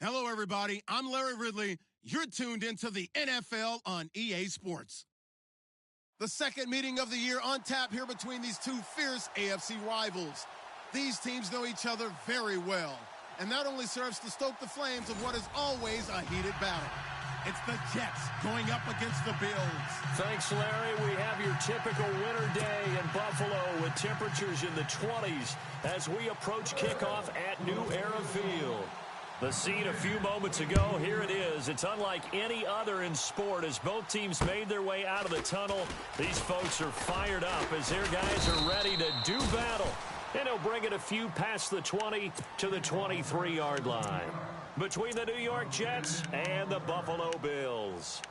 Hello, everybody. I'm Larry Ridley. You're tuned into the NFL on EA Sports. The second meeting of the year on tap here between these two fierce AFC rivals. These teams know each other very well, and that only serves to stoke the flames of what is always a heated battle. It's the Jets going up against the Bills. Thanks, Larry. We have your typical winter day in Buffalo with temperatures in the 20s as we approach kickoff at New Era Field. The scene a few moments ago, here it is. It's unlike any other in sport as both teams made their way out of the tunnel. These folks are fired up as their guys are ready to do battle. And he'll bring it a few past the 20 to the 23-yard line. Between the New York Jets and the Buffalo Bills.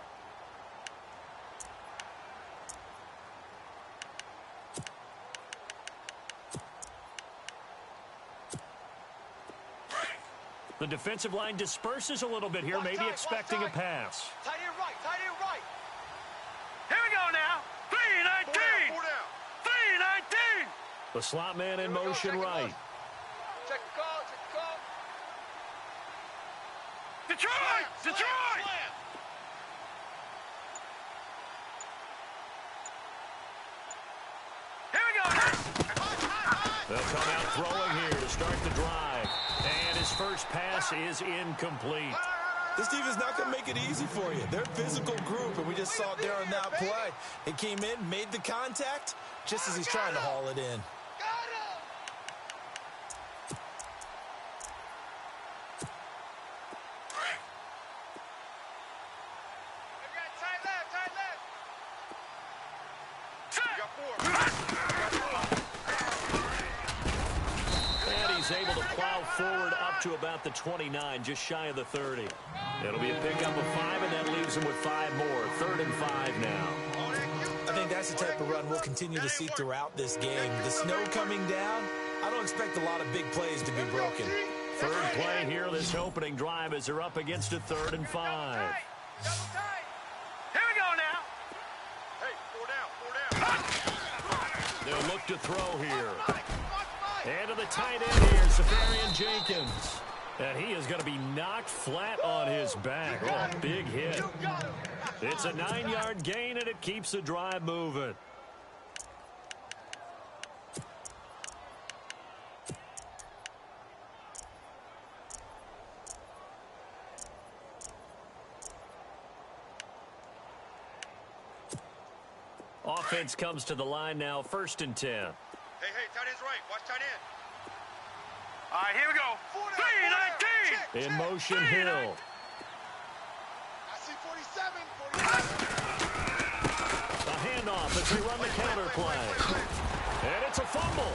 The defensive line disperses a little bit here, maybe expecting a pass. Tight end right, tight end right. Here we go now. 3-19. 3-19. The slot man in motion right. Check the call, check the call. Detroit! Detroit! Here we go. They'll come out throwing here to start the drive. And his first pass is incomplete. This defense not going to make it easy for you. They're a physical group, and we just saw it there on that play. It came in, made the contact, just as he's trying to haul it in. Able to plow forward up to about the 29, just shy of the 30. It'll be a pickup of 5, and that leaves him with 5 more. 3rd and 5 now. I think that's the type of run we'll continue to see throughout this game. The snow coming down, I don't expect a lot of big plays to be broken. Third play here, this opening drive, as they're up against a 3rd and 5. Here we go now. Hey, 4 down. They'll look to throw here. And to the tight end here, Safarian Jenkins. And he is going to be knocked flat on his back. Oh, big hit. It's a 9-yard gain, and it keeps the drive moving. Offense comes to the line now, 1st and 10. Hey, tight end's right. Watch tight end. All right, here we go. 3-19. In motion, Hill. I see 47. A handoff as they run the counter play. And it's a fumble.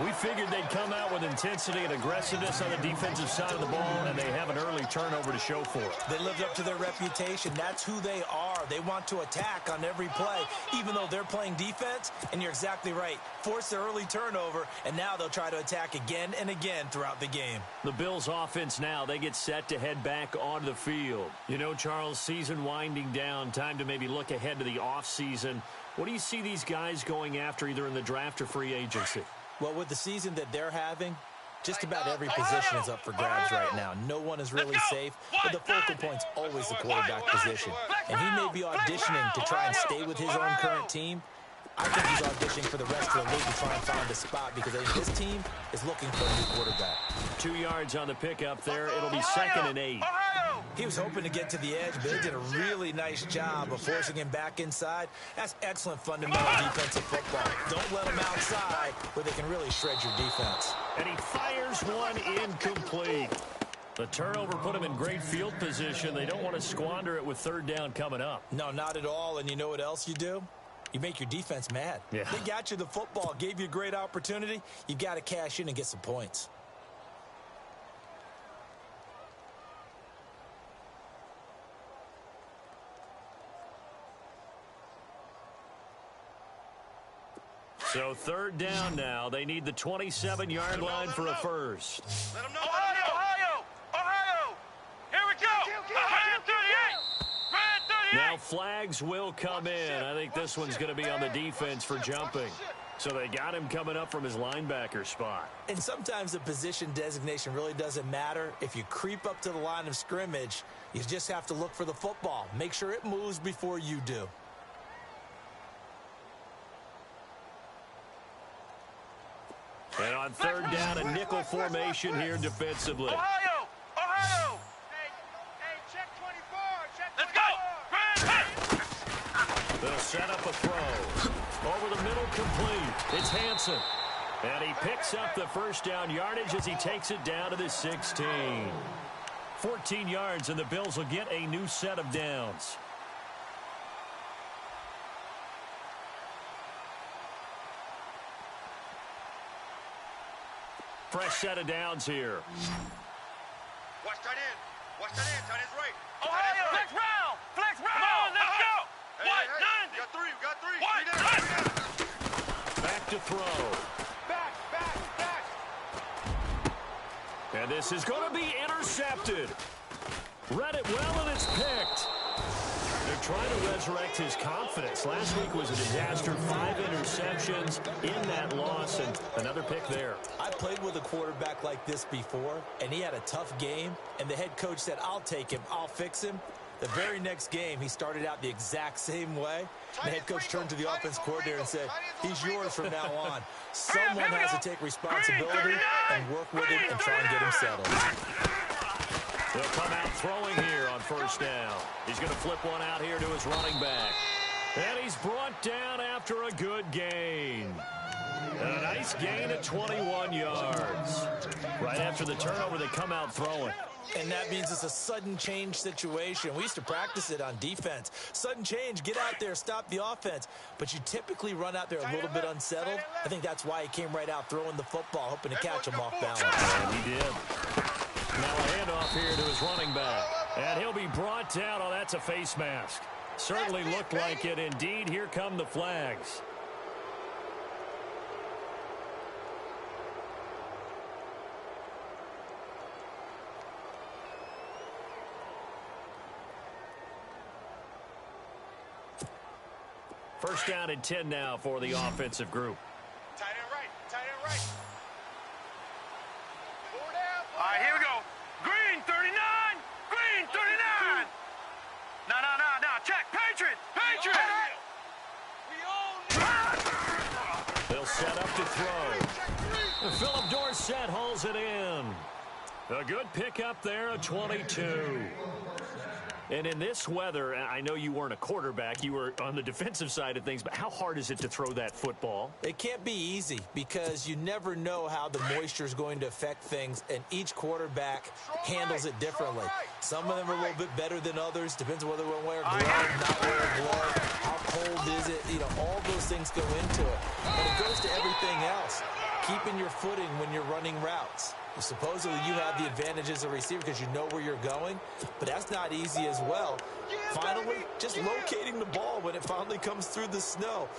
We figured they'd come out with intensity and aggressiveness on the defensive side of the ball, and they have an early turnover to show for it. They lived up to their reputation. That's who they are. They want to attack on every play, even though they're playing defense. And you're exactly right. Force the early turnover, and now they'll try to attack again and again throughout the game. The Bills' offense now, they get set to head back onto the field. You know, Charles, season winding down, time to maybe look ahead to the offseason. What do you see these guys going after either in the draft or free agency? Well, with the season that they're having, just about every position is up for grabs right now. No one is really safe, but the focal point's always the quarterback position. And he may be auditioning to try and stay with his own current team. I think he's auditioning for the rest of the league to try and find a spot because I think his team is looking for a new quarterback. 2 yards on the pickup there. It'll be 2nd and 8. He was hoping to get to the edge, but they did a really nice job of forcing him back inside. That's excellent fundamental defensive football. Don't let him outside where they can really shred your defense. And he fires one incomplete. The turnover put him in great field position. They don't want to squander it with 3rd down coming up. No, not at all. And you know what else you do? You make your defense mad. Yeah. They got you the football, gave you a great opportunity. You got to cash in and get some points. So 3rd down now. They need the 27-yard line for a first. Let them know. Ohio! Here we go! Ohio 38! Now flags will come in. I think this one's going to be on the defense for jumping. So they got him coming up from his linebacker spot. And sometimes the position designation really doesn't matter. If you creep up to the line of scrimmage, you just have to look for the football. Make sure it moves before you do. And on third down, a nickel formation here defensively. Ohio! Ohio! Hey, check 24. Check 24. Let's go! They'll set up a throw. Over the middle, complete. It's Hansen. And he picks up the first down yardage as he takes it down to the 16. 14 yards, and the Bills will get a new set of downs. Fresh set of downs here. Watch tight end. Watch tight end. Tight end's right. Ohio! Flex round! Flex round! Come on, let's go! What? Done! You got three. We got three. What? Done! Back to throw. Back. And this is going to be intercepted. Read it well, and it's picked. They're trying to resurrect his confidence. Last week was a disaster. 5 interceptions in that loss, and another pick there. I played with a quarterback like this before, and he had a tough game, and the head coach said, I'll take him, I'll fix him. The very next game, he started out the exact same way. The head coach turned to the offense coordinator and said, he's yours from now on. Someone has to take responsibility and work with him and try and get him settled. He'll come out throwing here on first down. He's going to flip one out here to his running back. And he's brought down after a good gain. And a nice gain of 21 yards. Right after the turnover, they come out throwing. And that means it's a sudden change situation. We used to practice it on defense. Sudden change, get out there, stop the offense. But you typically run out there a little bit unsettled. I think that's why he came right out throwing the football, hoping to catch him off balance. And he did. Now a handoff here to his running back. And he'll be brought down. Oh, that's a face mask. Certainly looked like it. Indeed, here come the flags. First down and 10 now for the offensive group. Tight end right. Tight end right. Four down. All right, here we go. Green 39. Green 39. No. Check. Patriot. They'll set up to throw. Philip Dorsett hauls it in. A good pickup there, a 22. And in this weather, I know you weren't a quarterback. You were on the defensive side of things, but how hard is it to throw that football? It can't be easy because you never know how the moisture is going to affect things, and each quarterback handles it differently. Some of them are a little bit better than others. Depends on whether they wear a glove, not wear a glove, how cold is it. You know, all those things go into it. But it goes to everything else. Keeping your footing when you're running routes. Supposedly you have the advantage as a receiver because you know where you're going, but that's not easy as well. Finally, just locating the ball when it finally comes through the snow.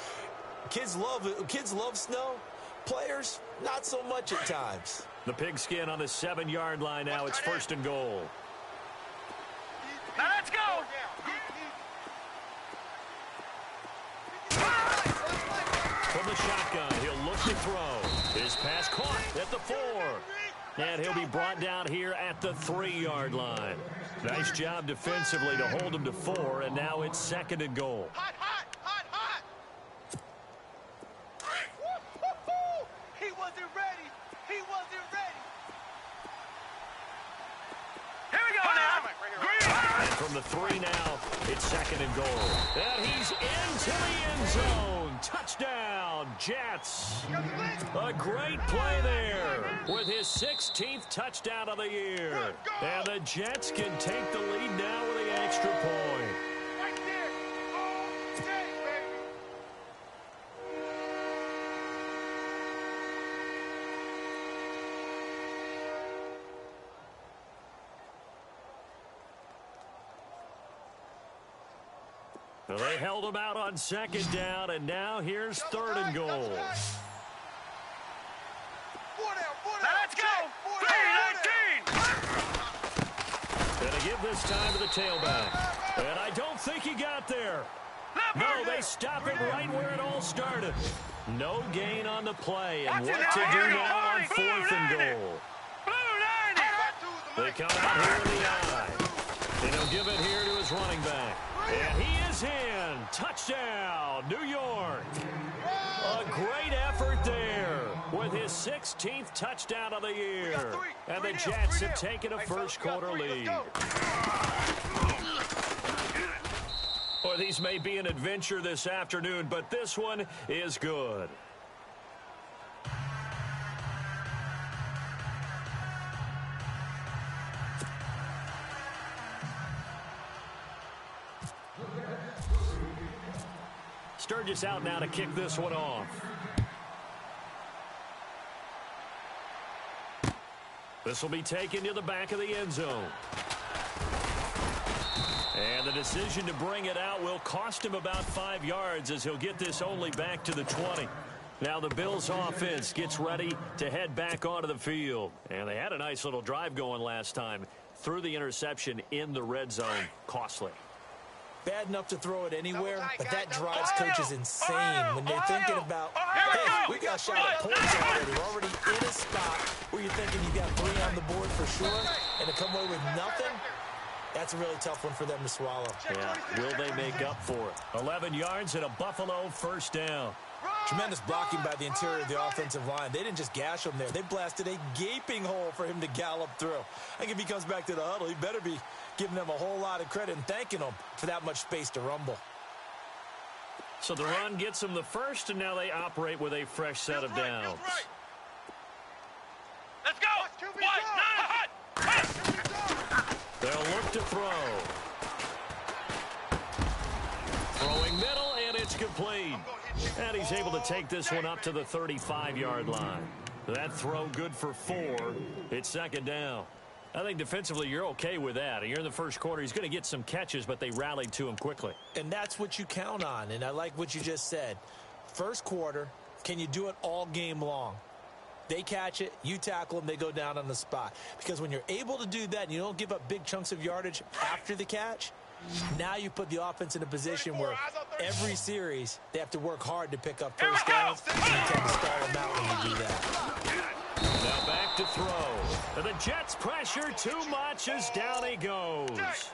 Kids love snow. Players, not so much at times. The pigskin on the 7-yard line now. It's first and goal. Now let's go. From the shotgun, he'll look to throw. His pass caught at the 4. And he'll be brought down here at the 3-yard line. Nice job defensively to hold him to 4, and now it's second and goal. Hot. He wasn't ready. Here we go now. Green. And from the 3 now, it's second and goal. And he's into the end zone. Touchdown, Jets. A great play there with his 16th touchdown of the year. And the Jets can take the lead now with the extra point. Right there. All day, baby. Well, they held him out on second down, and now here's third and goal. Now let's go. 3-19. Gonna give this time to the tailback. And I don't think he got there. No, they stop it right where it all started. No gain on the play, and what to do now on 4th and goal. They come out here in the eye. And he'll give it here to his running back. And he is in. Touchdown, New York. A great effort there with his 16th touchdown of the year. And the Jets have taken a first-quarter lead. Or these may be an adventure this afternoon, but this one is good. Sturgis out now to kick this one off. This will be taken to the back of the end zone. And the decision to bring it out will cost him about 5 yards as he'll get this only back to the 20. Now the Bills offense gets ready to head back onto the field. And they had a nice little drive going last time. Threw the interception in the red zone. Costly. Bad enough to throw it anywhere, but that drives coaches insane when they're thinking about, hey, we got shot at points already. We're already in a spot where you're thinking you got 3 on the board for sure, and to come away with nothing, that's a really tough one for them to swallow. Yeah, will they make up for it? 11 yards and a Buffalo first down. Tremendous blocking by the interior of the offensive line. They didn't just gash him there. They blasted a gaping hole for him to gallop through. I think if he comes back to the huddle, he better be giving them a whole lot of credit and thanking them for that much space to rumble. So the run gets them the first, and now they operate with a fresh set of downs. Let's go! They'll look to throw. Throwing middle, and it's complete. And he's able to take this one up to the 35-yard line. That throw good for 4. It's second down. I think defensively you're okay with that. You're in the first quarter. He's going to get some catches, but they rallied to him quickly. And that's what you count on, and I like what you just said. First quarter, can you do it all game long? They catch it, you tackle them, they go down on the spot. Because when you're able to do that and you don't give up big chunks of yardage after the catch, now you put the offense in a position where every series they have to work hard to pick up first downs, and you tend to stall them out when you do that. Now back to throw. And the Jets pressure too much as down he goes.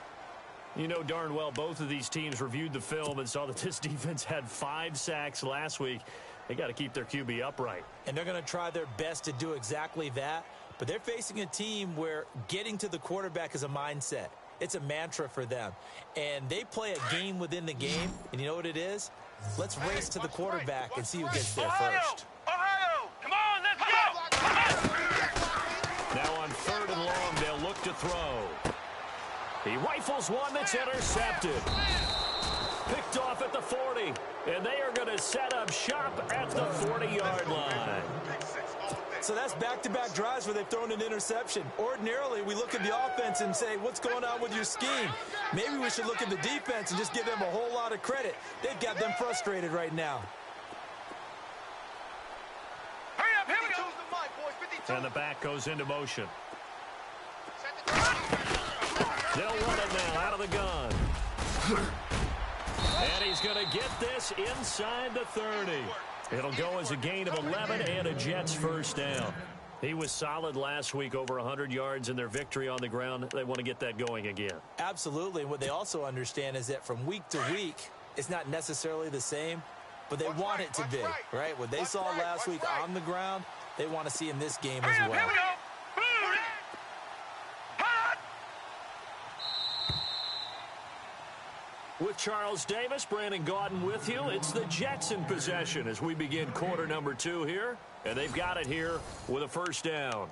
You know darn well both of these teams reviewed the film and saw that this defense had 5 sacks last week. They got to keep their QB upright. And they're going to try their best to do exactly that. But they're facing a team where getting to the quarterback is a mindset. It's a mantra for them. And they play a game within the game. And you know what it is? Let's race to the quarterback and see who gets there first. Ohio! Come on, let's go! Now on 3rd and long, they'll look to throw. He rifles one that's intercepted. Picked off at the 40. And they are going to set up shop at the 40-yard line. So that's back-to-back drives where they've thrown an interception. Ordinarily, we look at the offense and say, what's going on with your scheme? Maybe we should look at the defense and just give them a whole lot of credit. They've got them frustrated right now. Hurry up, here we go! And the back goes into motion. They'll run it now out of the gun. And he's going to get this inside the 30. It'll go as a gain of 11 and a Jets first down. He was solid last week, over 100 yards in their victory on the ground. They want to get that going again. Absolutely. And what they also understand is that from week to week, it's not necessarily the same, but they want it to be, right? What they saw last week on the ground, they want to see in this game as well. Here we go! With Charles Davis, Brandon Gaudin with you. It's the Jets in possession as we begin quarter number 2 here. And they've got it here with a first down.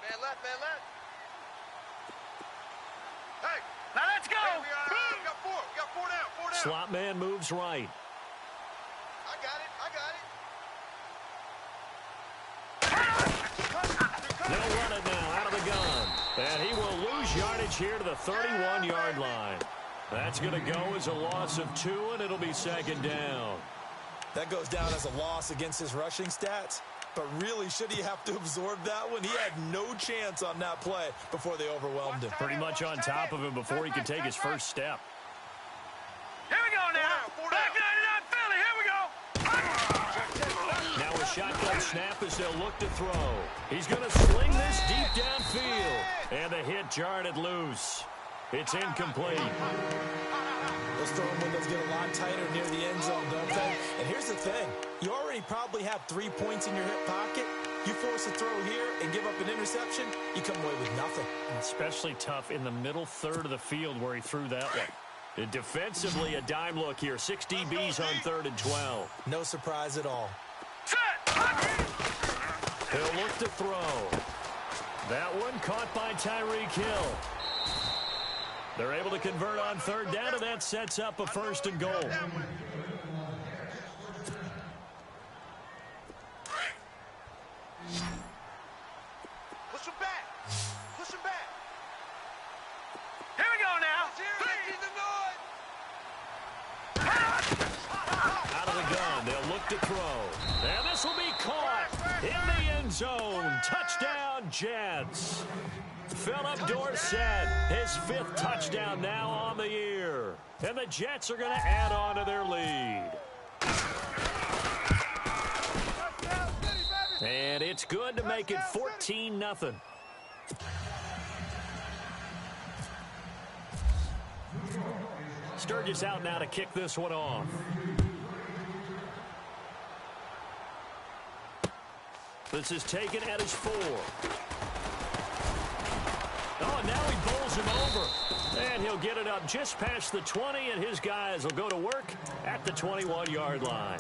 Man left, man left. Hey! Now let's go! Hey, we got 4. We got 4 down, 4 down. Slot man moves right. I got it, I got it. They'll run it now out of the gun. And he will lose yardage here to the 31-yard line. That's going to go as a loss of 2, and it'll be second down. That goes down as a loss against his rushing stats. But really, should he have to absorb that one? He had no chance on that play before they overwhelmed him. Pretty much on top of him before he could take his first step. Here we go now. Back 99 Philly. Here we go. Now a shotgun snap as they'll look to throw. He's going to sling this deep downfield. And the hit jarred it loose. It's incomplete. Those throwing windows get a lot tighter near the end zone, don't they? And here's the thing. You already probably have 3 points in your hip pocket. You force a throw here and give up an interception, you come away with nothing. Especially tough in the middle third of the field where he threw that one. And defensively, a dime look here. 6 DBs on 3rd and 12. No surprise at all. He'll look to throw. That one caught by Tyreek Hill. They're able to convert on 3rd down, and that sets up a 1st and goal. Push him back. Push him back. Here we go now. Out of the gun, they'll look to throw. And this will be caught in the end zone. Touchdown, Jets. Philip Dorsett, his 5th touchdown now on the year. And the Jets are going to add on to their lead. And it's good to make it 14-0. Sturgis out now to kick this one off. This is taken at his 4. Oh, now he bowls him over. And he'll get it up just past the 20, and his guys will go to work at the 21-yard line.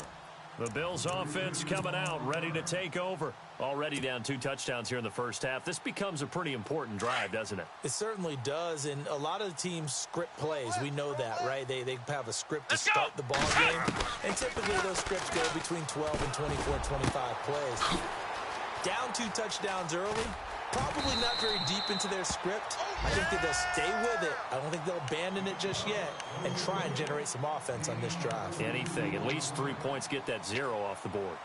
The Bills offense coming out, ready to take over. Already down 2 touchdowns here in the first half. This becomes a pretty important drive, doesn't it? It certainly does, and a lot of the teams script plays. We know that, right? They have a script to start the ball game, and typically those scripts go between 12 and 24, 25 plays. Down 2 touchdowns early, probably not very deep into their script. I think that they'll stay with it. I don't think they'll abandon it just yet and try and generate some offense on this drive. Anything. At least 3 points, get that 0 off the board.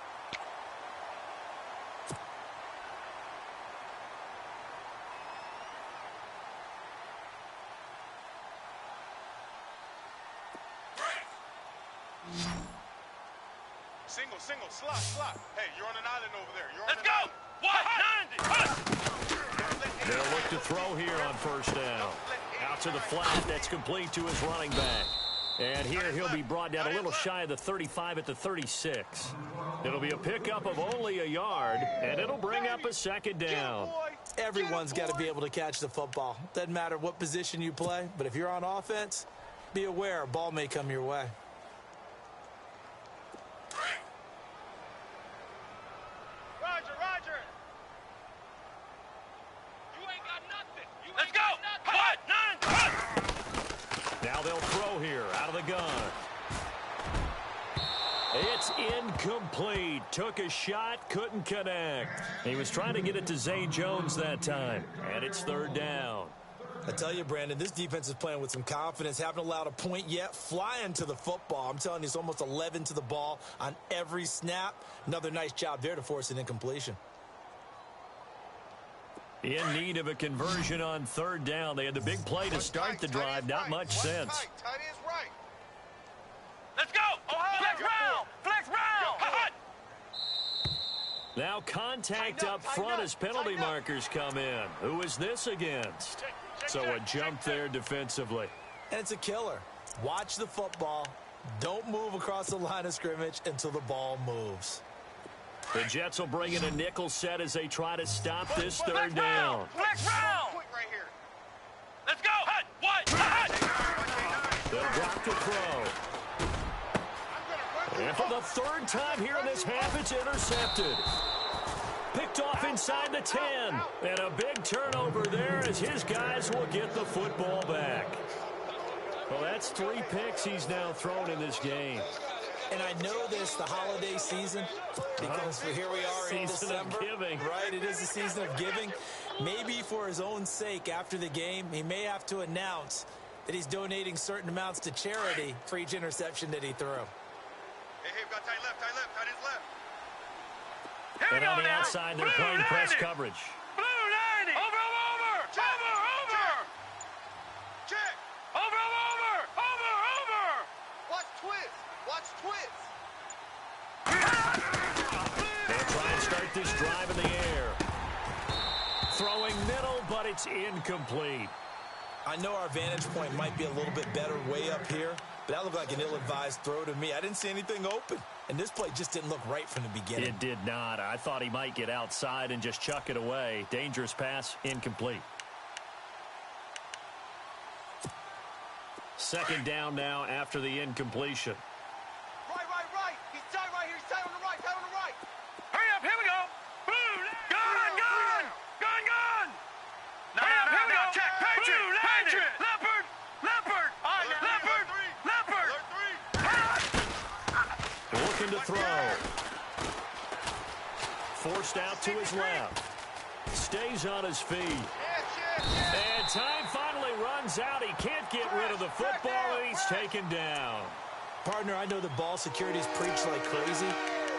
Single, slot. Hey, you're on an island over there. Let's go. 190. They'll look to throw here on 1st down. Out to the flat. That's complete to his running back. And here he'll be brought down a little shy of the 35 at the 36. It'll be a pickup of only a yard, and it'll bring up a 2nd down. Everyone's got to be able to catch the football. Doesn't matter what position you play, but if you're on offense, be aware a ball may come your way. Roger. You ain't got nothing. Let's go. Now they'll throw here out of the gun. It's incomplete. Took a shot, couldn't connect. He was trying to get it to Zay Jones that time, and it's 3rd down. I tell you, Brandon, this defense is playing with some confidence. Haven't allowed a point yet. Flying to the football. I'm telling you, it's almost 11 to the ball on every snap. Another nice job there to force an incompletion. In need of a conversion on 3rd down. They had the big play to start the drive. Not much sense. Tight is right. Let's go. Flex round. Now contact up front as penalty markers come in. Who is this against? So a jump there defensively. And it's a killer. Watch the football. Don't move across the line of scrimmage until the ball moves. The Jets will bring in a nickel set as they try to stop this 3rd down. Flex round. Right here. Let's go. They'll drop the throw. And for the 3rd time here in this half, it's intercepted. Picked off inside the 10. And a big turnover there as his guys will get the football back. Well, that's 3 picks he's now thrown in this game. And I know this, the holiday season, because here we are in December. Season of giving. Right, it is the season of giving. Maybe for his own sake after the game, he may have to announce that he's donating certain amounts to charity for each interception that he threw. Hey, we've got tight left, tight ends left. And on the outside, they're playing press coverage. Blue 90. Over. Check. Over. Check. Over. Watch twist. They'll try and start this drive in the air. Throwing middle, but it's incomplete. I know our vantage point might be a little bit better way up here, but that looked like an ill-advised throw to me. I didn't see anything open, and this play just didn't look right from the beginning. It did not. I thought he might get outside and just chuck it away. Dangerous pass, incomplete. Second down now after the incompletion. Right. He's tight right here. He's tight on the right. Hurry up. Here we go. Boom. Gun. Hurry up. Here we go. Check. Patriot. Leopard. Looking to throw. Forced out to his left. Stays on his feet. And time finally runs out. He can't get rid of the football, and he's taken down. Partner, I know the ball security's preached like crazy,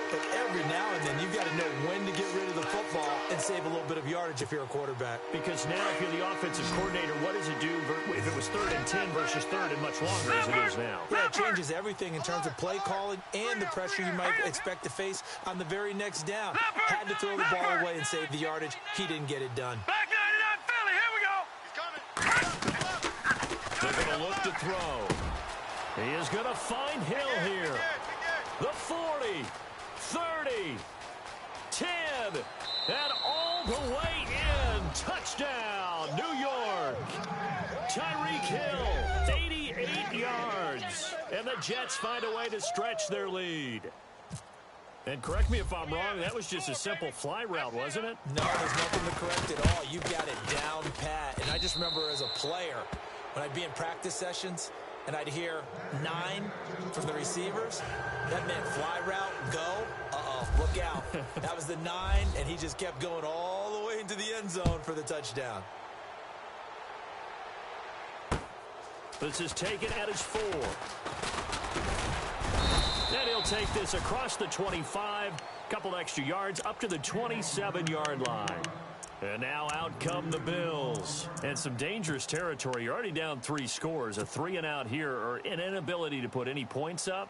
but every now and then you've got to know when to get rid of the football and save a little bit of yardage if you're a quarterback. Because now if you're the offensive coordinator, what does it do if it was 3rd and 10 versus 3rd and much longer as it is now? Yeah, it changes everything in terms of play calling and the pressure you might expect to face on the very next down. Had to throw the ball away and save the yardage. He didn't get it done. Back 99 Philly. Here we go. He's coming. They're going to look to throw. He is going to find Hill here. The 40, 30, 10, and all the way in. Touchdown, New York. Tyreek Hill, 88 yards. And the Jets find a way to stretch their lead. And correct me if I'm wrong, that was just a simple fly route, wasn't it? No, there's nothing to correct at all. You've got it down pat. And I just remember as a player, when I'd be in practice sessions, and I'd hear 9 from the receivers. That meant fly route, go. Look out. That was the 9, and he just kept going all the way into the end zone for the touchdown. This is taken at his 4. And he'll take this across the 25, couple extra yards up to the 27-yard line. And now out come the Bills. And some dangerous territory. You're already down 3 scores. A 3-and-out here, or an inability to put any points up.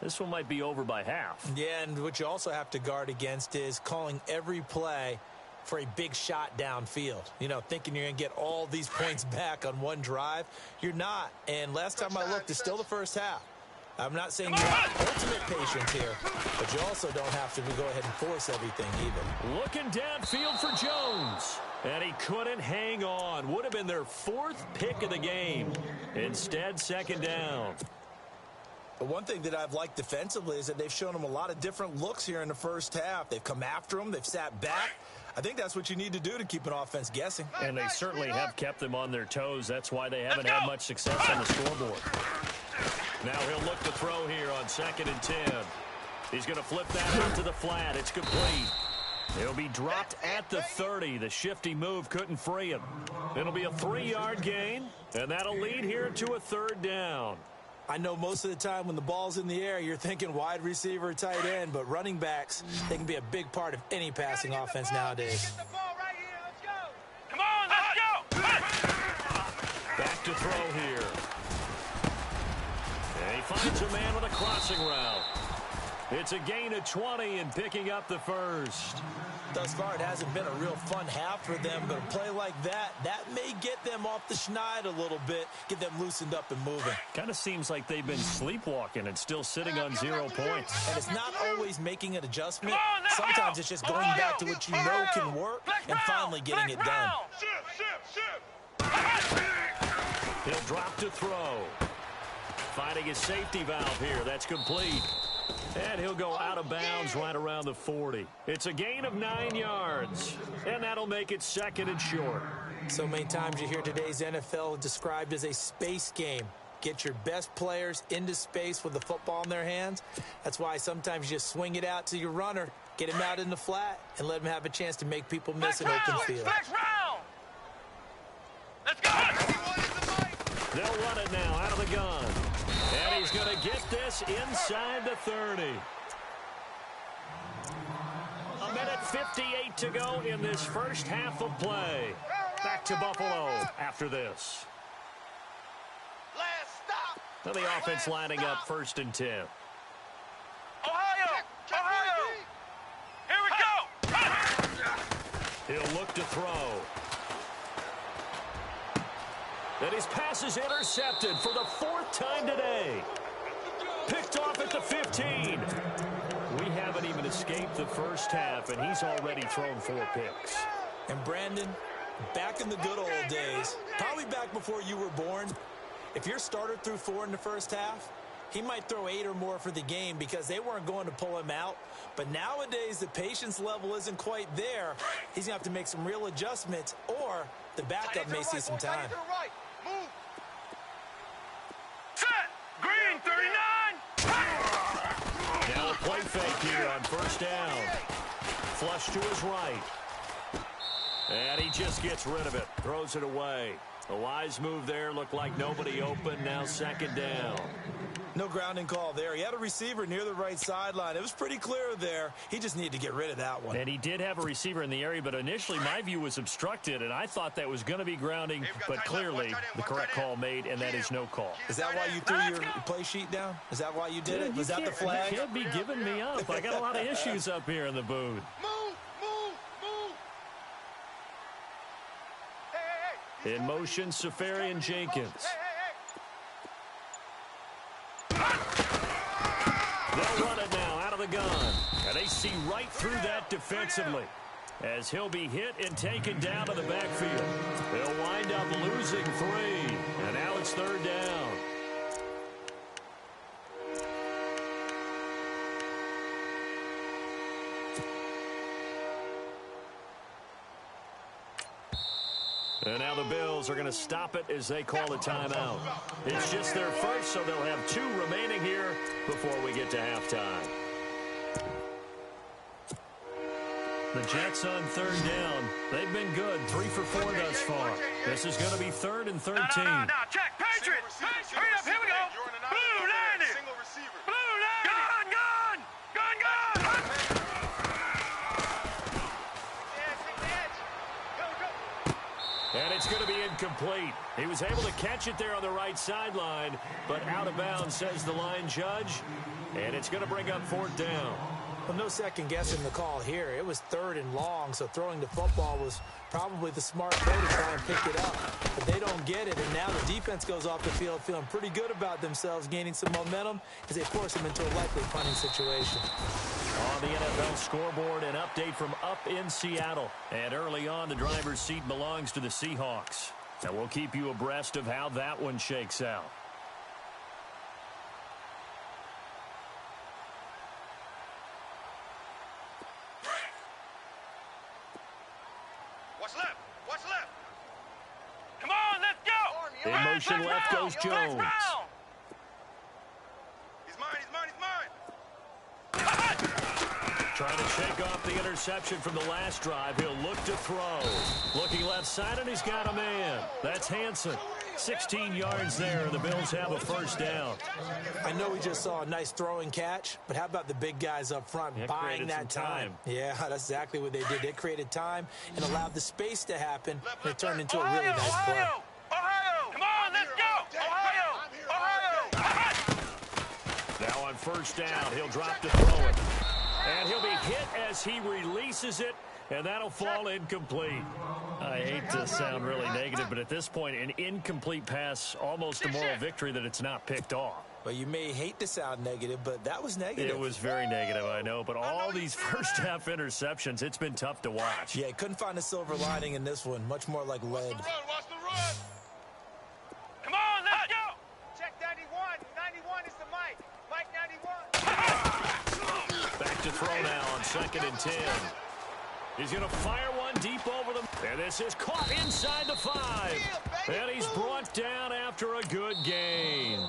This one might be over by half. Yeah, and what you also have to guard against is calling every play for a big shot downfield. You know, thinking you're going to get all these points back on one drive. You're not. And last time I looked, it's still the first half. I'm not saying you have ultimate patience here, but you also don't have to go ahead and force everything either. Looking downfield for Jones. And he couldn't hang on. Would have been their 4th pick of the game. Instead, second down. But one thing that I've liked defensively is that they've shown him a lot of different looks here in the first half. They've come after him. They've sat back. I think that's what you need to do to keep an offense guessing. And they certainly have kept them on their toes. That's why they haven't had much success on the scoreboard. Now he'll look to throw here on 2nd and 10. He's going to flip that out to the flat. It's complete. He'll be dropped at the 30. The shifty move couldn't free him. It'll be a 3-yard gain, and that'll lead here to a 3rd down. I know most of the time when the ball's in the air, you're thinking wide receiver, tight end, but running backs, they can be a big part of any passing offense nowadays. Get the ball right here. Let's go. Come on, let's go. Back to throw here. And he finds a man with a crossing route. It's a gain of 20 and picking up the 1st. Thus far, it hasn't been a real fun half for them, but a play like that may get them off the schneid a little bit, get them loosened up and moving. Kind of seems like they've been sleepwalking and still sitting on 0 points. And it's not always making an adjustment. Sometimes it's just going back to what you know can work and finally getting it done. He'll drop to throw. Finding his safety valve here. That's complete. And he'll go out of bounds right around the 40. It's a gain of 9 yards. And that'll make it 2nd and short. So many times you hear today's NFL described as a space game. Get your best players into space with the football in their hands. That's why sometimes you just swing it out to your runner, get him out in the flat, and let him have a chance to make people miss an open field. Flex round! Let's go! They'll run it now out of the gun. And he's going to get this inside the 30. A minute 58 to go in this first half of play. Back to Buffalo after this. Last stop. Now the offense lining up 1st and 10. Ohio! Ohio! Here we go! He'll look to throw. And his pass is intercepted for the 4th time today. Picked off at the 15. We haven't even escaped the first half, and he's already thrown 4 picks. And Brandon, back in the good old days, probably back before you were born, if your starter threw 4 in the first half, he might throw 8 or more for the game because they weren't going to pull him out. But nowadays, the patience level isn't quite there. He's going to have to make some real adjustments, or the backup may see some time. Move. Set. Green 39. Now a play fake here on 1st down. Flush to his right. And he just gets rid of it. Throws it away. A wise move there. Looked like nobody open. Now 2nd down. No grounding call there. He had a receiver near the right sideline. It was pretty clear there. He just needed to get rid of that one. And he did have a receiver in the area, but initially my view was obstructed, and I thought that was going to be grounding, but clearly the correct call made, and that is no call. Is that why you threw your play sheet down? Is that why you did it? Was that the flag? You can't be giving me up. I got a lot of issues up here in the booth. Move. Hey. In motion, Safarian Jenkins. They'll run it now out of the gun. And they see right through that defensively as he'll be hit and taken down to the backfield. They'll wind up losing 3. And now it's 3rd down. And now the Bills are going to stop it as they call a timeout. It's just their first, so they'll have 2 remaining here before we get to halftime. The Jets on 3rd down. They've been good, 3 for 4 thus far. This is going to be 3rd and 13. No, check. Patriots. Hurry up, here we go. Blue 90. Single receiver. Blue 90. Gun. And it's going to be incomplete. He was able to catch it there on the right sideline, but out of bounds, says the line judge. And it's going to bring up 4th down. Well, no second guessing the call here. It was 3rd and long, so throwing the football was probably the smart play to try and pick it up. But they don't get it, and now the defense goes off the field feeling pretty good about themselves, gaining some momentum as they force them into a likely punting situation. On the NFL scoreboard, an update from up in Seattle. And early on, the driver's seat belongs to the Seahawks. And we'll keep you abreast of how that one shakes out. What's left? Come on, let's go! In motion left goes Jones. He's mine. Trying to shake off the interception from the last drive. He'll look to throw. Looking left side, and he's got a man. That's Hansen. 16 yards there. The Bills have a 1st down. I know we just saw a nice throwing catch, but how about the big guys up front buying that time? Yeah, that's exactly what they did. They created time and allowed the space to happen, and it turned into a really nice play. Ohio! Come on, let's go! Ohio! Now on 1st down, he'll drop to throw it. And he'll be hit as he releases it, and that'll fall incomplete. I hate to sound really negative, but at this point, an incomplete pass, almost a moral victory that it's not picked off. Well, you may hate to sound negative, but that was negative. It was very negative, I know, but all these first-half interceptions, it's been tough to watch. Yeah, couldn't find a silver lining in this one, much more like lead. Watch the run! Come on, let's go! Check 91. 91 is the mic. Mike 91. Back to throw now on 2nd and 10. He's going to fire one deep over them. And this is caught inside the 5. And he's brought down after a good gain.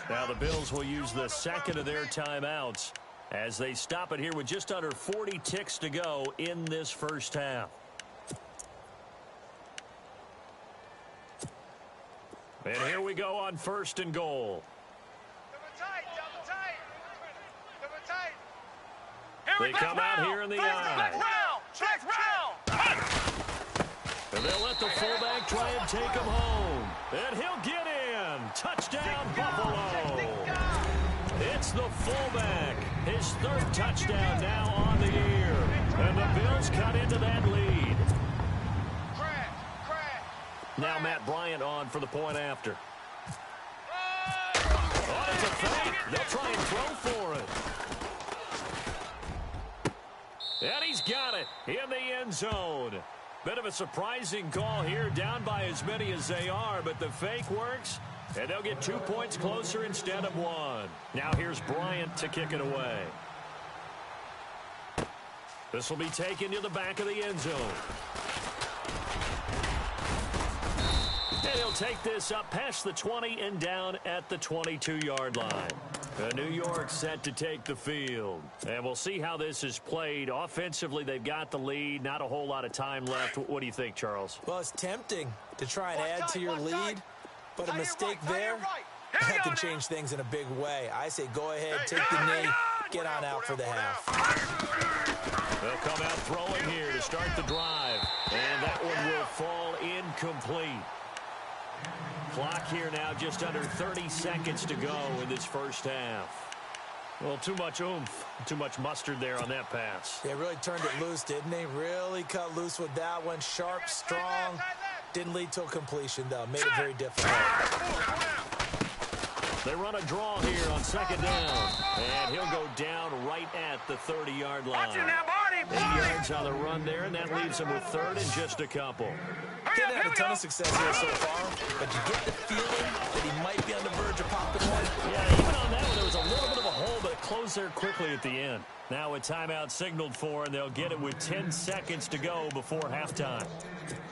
Now the Bills will use the 2nd of their timeouts as they stop it here with just under 40 ticks to go in this first half. And here we go on 1st and goal. They come out here in the eye. And they'll let the fullback try and take him home. And he'll get in. Touchdown, Buffalo. It's the fullback. His 3rd touchdown now on the year. And the Bills cut into that lead. Now Matt Bryant on for the point after. Oh, it's a fake. They'll try and throw for it. And he's got it in the end zone. Bit of a surprising call here, down by as many as they are, but the fake works, and they'll get 2 points closer instead of 1. Now here's Bryant to kick it away. This will be taken to the back of the end zone. And he'll take this up past the 20 and down at the 22-yard line. New York set to take the field. And we'll see how this is played. Offensively, they've got the lead. Not a whole lot of time left. What do you think, Charles? Well, it's tempting to try and add to your lead, but a mistake there, that can change things in a big way. I say go ahead, take the knee, get on out for the half. They'll come out throwing here to start the drive. And that one will fall incomplete. Clock here now just under 30 seconds to go in this first half. Well, too much oomph, too much mustard there on that pass. They really turned it loose, didn't they? Really cut loose with that one. Sharp, strong. Didn't lead to a completion, though. Made it very difficult. They run a draw here on 2nd down. And he'll go down right at the 30-yard line. 8 yards on the run there, and that leaves him with 3rd and just a couple. Didn't have a ton of success here so far, but you get the feeling that he might be on the verge of popping one. Yeah, even on that one, there was a little bit of a hole, but it closed there quickly at the end. Now a timeout signaled for, and they'll get it with 10 seconds to go before halftime.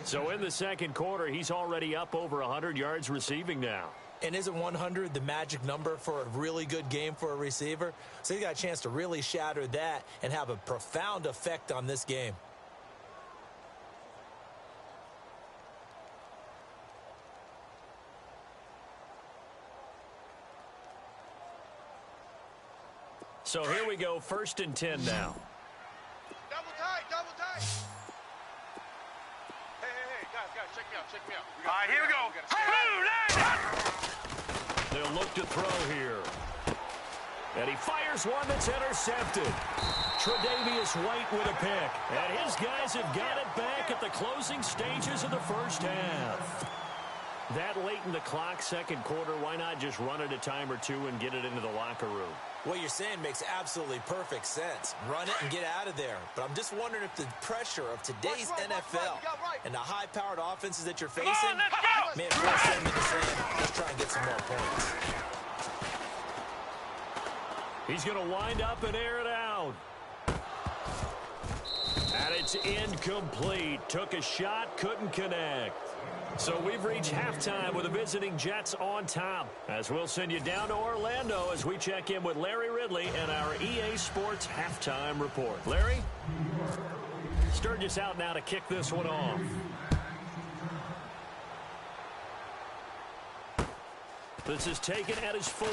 So in the 2nd quarter, he's already up over 100 yards receiving now. And isn't 100 the magic number for a really good game for a receiver? So he got a chance to really shatter that and have a profound effect on this game. So here we go, 1st and 10 now. Double tight, double tight. Hey, guys, check me out. All right, here we go. They'll look to throw here. And he fires one that's intercepted. Tre'Davious White with a pick. And his guys have got it back at the closing stages of the first half. That late in the clock, 2nd quarter, why not just run it a time or two and get it into the locker room? What you're saying makes absolutely perfect sense. Run it and get out of there. But I'm just wondering if the pressure of today's NFL and the high-powered offenses that you're facing may have forced them into saying, let's try and get some more points. He's going to wind up and air it out. And it's incomplete. Took a shot, couldn't connect. So we've reached halftime with the visiting Jets on top. As we'll send you down to Orlando as we check in with Larry Ridley and our EA Sports Halftime Report. Larry? Sturgis out now to kick this one off. This is taken at his 4.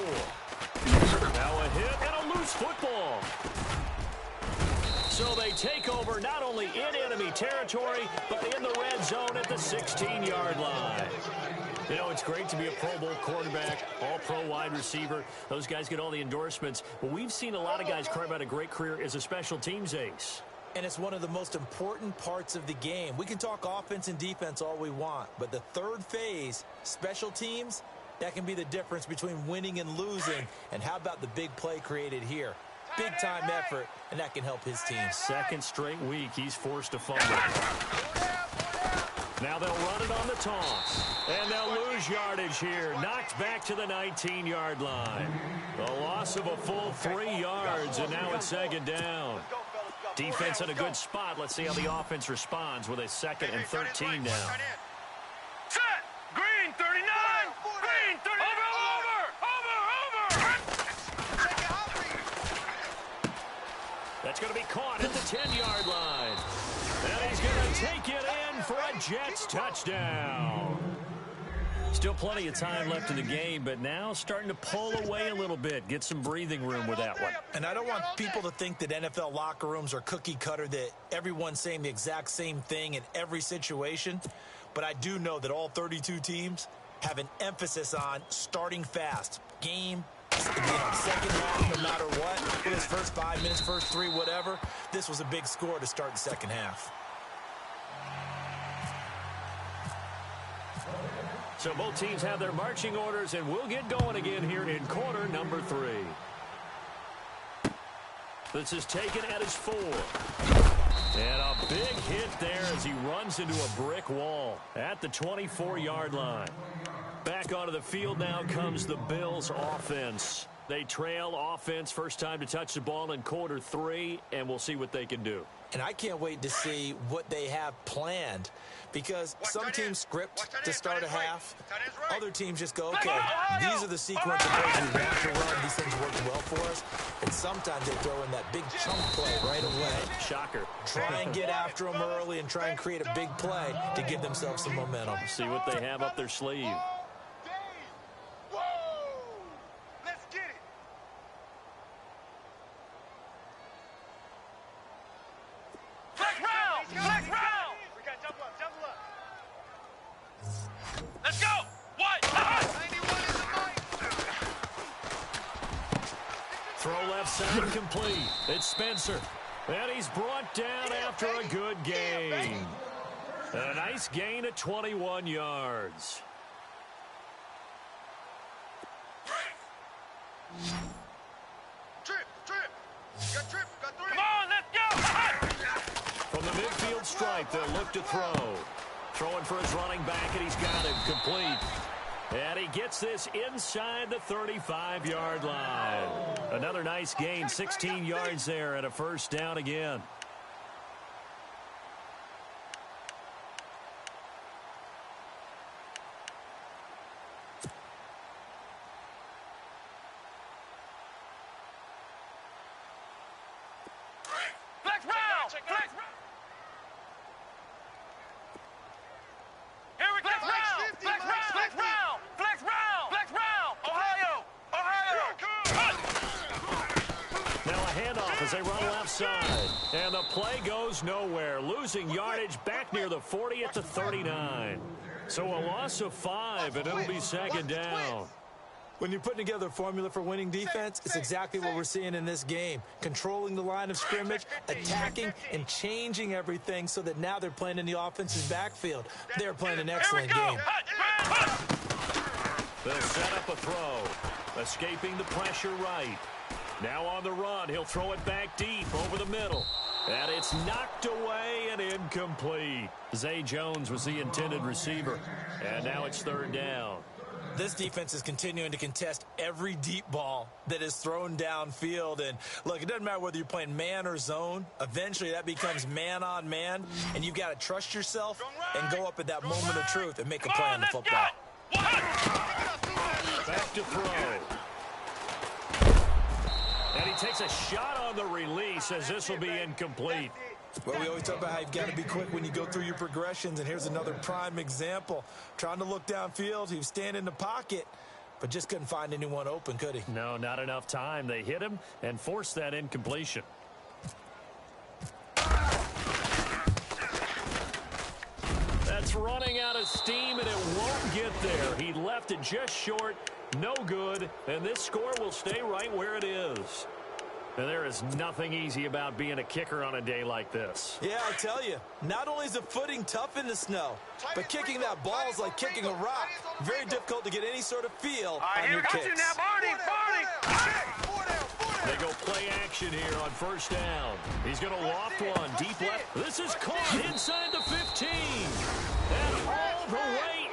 Now a hit and a loose football. So they take over not only in enemy territory, but in the red zone at the 16-yard line. You know, it's great to be a Pro Bowl quarterback, all-pro wide receiver. Those guys get all the endorsements. But we've seen a lot of guys carve out a great career as a special teams ace. And it's one of the most important parts of the game. We can talk offense and defense all we want, but the third phase, special teams, that can be the difference between winning and losing. And how about the big play created here? Big-time effort, and that can help his team. 2nd straight week, he's forced to fumble. Now they'll run it on the toss. And they'll lose yardage here. Knocked back to the 19-yard line. A loss of a full 3 yards, and now it's 2nd down. Defense in a good spot. Let's see how the offense responds with a 2nd and 13 now. Set! Green 39! Green 39! Over! That's going to be caught at the 10-yard line. And he's going to take it in for a Jets touchdown. Still plenty of time left in the game, but now starting to pull away a little bit. Get some breathing room with that one. And I don't want people to think that NFL locker rooms are cookie cutter, that everyone's saying the exact same thing in every situation. But I do know that all 32 teams have an emphasis on starting fast. Game, second half, no matter what. For this first 5 minutes, first 3, whatever. This was a big score to start the second half. So both teams have their marching orders, and we'll get going again here in quarter number 3. This is taken at his 4. And a big hit there as he runs into a brick wall at the 24-yard line. Back onto the field now comes the Bills offense. They trail offense first time to touch the ball in quarter 3, and we'll see what they can do. And I can't wait to see what they have planned, because some teams script to start a half. Other teams just go, okay, these are the sequence of plays we want to run. These things work well for us. And sometimes they throw in that big chunk play right away. Shocker. Try and get after them early and try and create a big play to give themselves some momentum. See what they have up their sleeve. Incomplete. It's Spencer. And he's brought down after a good gain. A nice gain at 21 yards. Trip. Got 3. Come on, let's go. From the midfield stripe, they'll look to throw. Throwing for his running back, and he's got him complete. And he gets this inside the 35-yard line. Another nice gain, 16 yards there, and a first down again. Flex round! Here we go! Flex round! Ohio! Now a handoff as they run left side. And the play goes nowhere. Losing yardage back near the 40 at the 39. So a loss of 5, and it'll be second down. When you're putting together a formula for winning defense, it's exactly what we're seeing in this game. Controlling the line of scrimmage, attacking, and changing everything so that now they're playing in the offensive backfield. They're playing an excellent game. They'll set up a throw. Escaping the pressure right. Now on the run, he'll throw it back deep over the middle. And it's knocked away and incomplete. Zay Jones was the intended receiver. And now it's third down. This defense is continuing to contest every deep ball that is thrown downfield. And, look, it doesn't matter whether you're playing man or zone. Eventually, that becomes man-on-man, and you've got to trust yourself and go up at that moment of truth and make a play on the football. Back to throw. And he takes a shot on the release as this will be incomplete. Well, we always talk about how you've got to be quick when you go through your progressions, and here's another prime example. Trying to look downfield, he was standing in the pocket, but just couldn't find anyone open, could he? No, not enough time. They hit him and forced that incompletion. That's running out of steam, and it won't get there. He left it just short, no good, and this score will stay right where it is. And there is nothing easy about being a kicker on a day like this. Yeah, I tell you, not only is the footing tough in the snow, but kicking that ball is like kicking a rock. Very difficult to get any sort of feel on your kicks. They go play action here on first down. He's going to loft one deep left. This is caught inside the 15. And all the way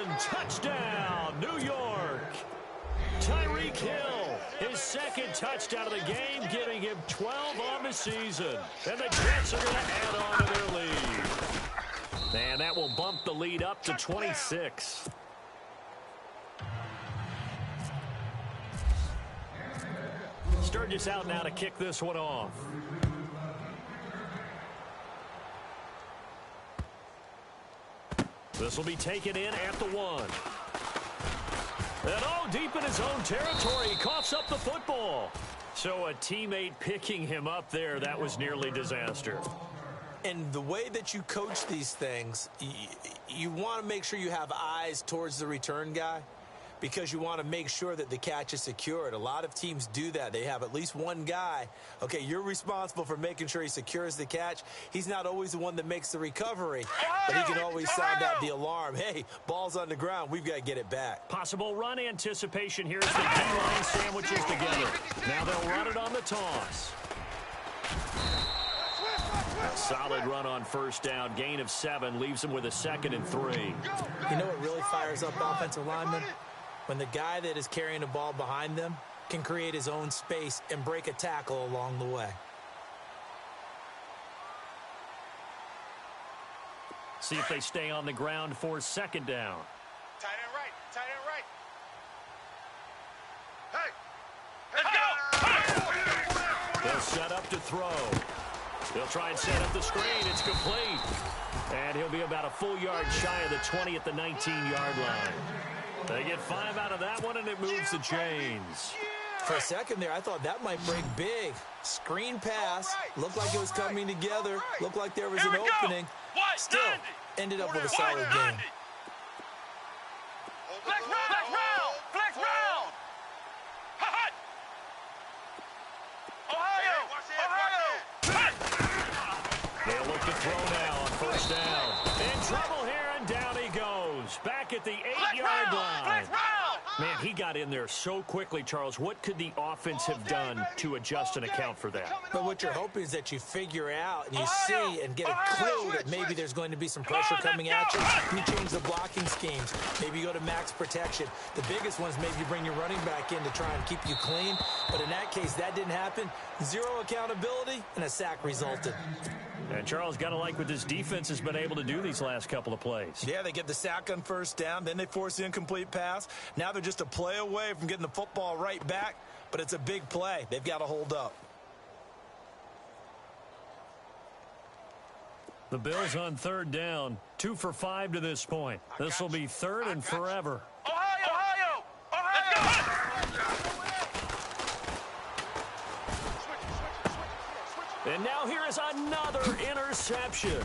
in. Touchdown, New York. Tyreek Hill, his second touchdown of the game, giving him 12 on the season. And the Jets are going to add on to their lead. And that will bump the lead up to 26. Sturgis out now to kick this one off. This will be taken in at the 1. his own territory. He coughs up the football. So a teammate picking him up there, that was nearly disaster. And the way that you coach these things, you want to make sure you have eyes towards the return guy because you want to make sure that the catch is secured. A lot of teams do that. They have at least one guy. Okay, you're responsible for making sure he secures the catch. He's not always the one that makes the recovery, but he can always sound out the alarm. Hey, ball's on the ground. We've got to get it back. Possible run anticipation here as the D-line sandwiches together. Now they'll run it on the toss. A solid run on first down. Gain of 7 leaves him with a 2nd and 3. You know what really fires up offensive linemen? When the guy that is carrying the ball behind them can create his own space and break a tackle along the way. See if they stay on the ground for 2nd down. Tight end right. Tight end right. Hey! They'll set up to throw. They'll try and set up the screen. It's complete. And he'll be about a full yard shy of the 20 at the 19-yard line. They get 5 out of that one, and it moves the chains. For a second there, I thought that might break big. Screen pass. Looked like it was coming together. Looked like there was an opening. Still, ended up with a solid game. Flex round! Flex round! Hot! Ohio! They'll look to throw now on first down. In trouble here, and down he goes. Back at the 8-yard line. Man, he got in there so quickly, Charles. What could the offense have done to adjust and account for that? But what you're hoping is that you figure out and you see and get a clue that maybe there's going to be some pressure coming at you. You change the blocking schemes. Maybe you go to max protection. The biggest ones, maybe you bring your running back in to try and keep you clean. But in that case, that didn't happen. 0 accountability, and a sack resulted. And Charles, got to like what this defense has been able to do these last couple of plays. Yeah, they get the sack on first down, then they force the incomplete pass. Now they're just a play away from getting the football right back, but it's a big play. They've got to hold up. The Bills on 3rd down, 2 for 5 to this point. This will be 3rd and forever. Ohio! Let's go! And now here is another interception.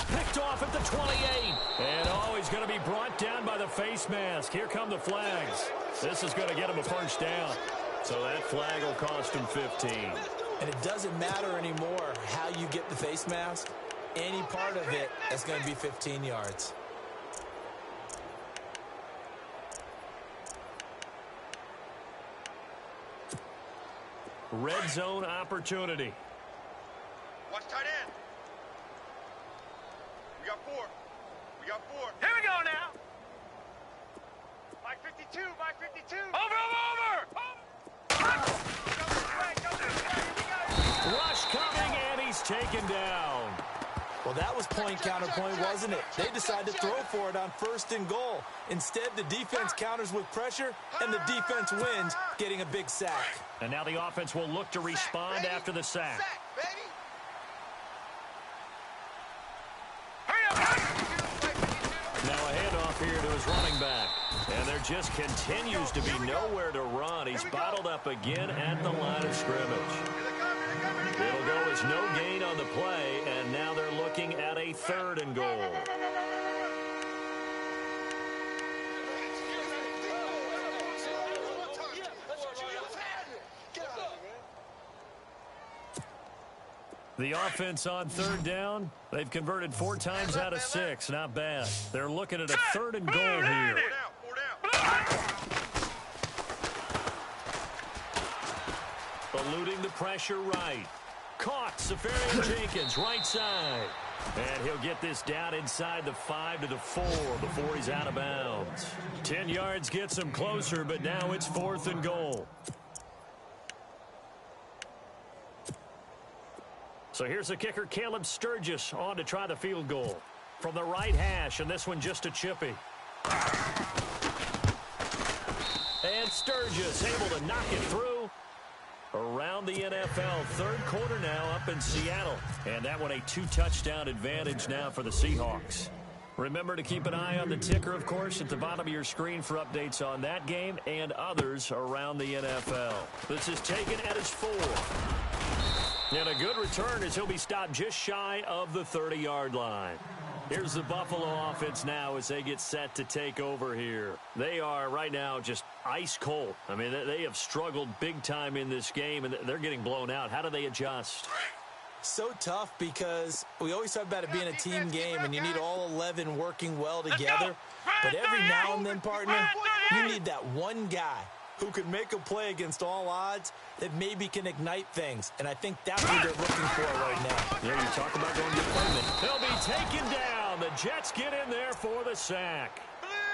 Picked off at the 28. And he's going to be brought down by the face mask. Here come the flags. This is going to get him a first down. So that flag will cost him 15. And it doesn't matter anymore how you get the face mask. Any part of it is going to be 15 yards. Red zone opportunity. Watch tight end. We got 4. Here we go now. Mike 52. Over. Rush coming, and he's taken down. Well, that was point counterpoint, wasn't it? They decided to throw for it on 1st and goal. Instead, the defense counters with pressure, and the defense wins, getting a big sack. And now the offense will look to respond after the sack. Now a handoff here to his running back. And there just continues to be nowhere to run. He's bottled up again at the line of scrimmage. It'll go as no gain on the play, and now they're looking at a 3rd and goal. The offense on 3rd down, they've converted 4 times out of 6. Not bad. They're looking at a 3rd and goal here. 4 down. Eluding the pressure right. Caught. Safarian-Jenkins, right side. And he'll get this down inside the 5 to the 4 before he's out of bounds. 10 yards gets him closer, but now it's 4th and goal. So here's the kicker, Caleb Sturgis, on to try the field goal. From the right hash, and this one just a chippy. And Sturgis able to knock it through. Around the NFL, 3rd quarter now up in Seattle. And that one a 2-touchdown advantage now for the Seahawks. Remember to keep an eye on the ticker, of course, at the bottom of your screen for updates on that game and others around the NFL. This is taken at his 4. And a good return as he'll be stopped just shy of the 30-yard line. Here's the Buffalo offense now as they get set to take over here. They are right now just ice cold. I mean, they have struggled big time in this game, and they're getting blown out. How do they adjust? So tough because we always talk about it being a team game, and you need all 11 working well together. But every now and then, partner, you need that one guy who can make a play against all odds that maybe can ignite things. And I think that's what they're looking for right now. Yeah, you talk about going to playment. They'll be taken down. The Jets get in there for the sack.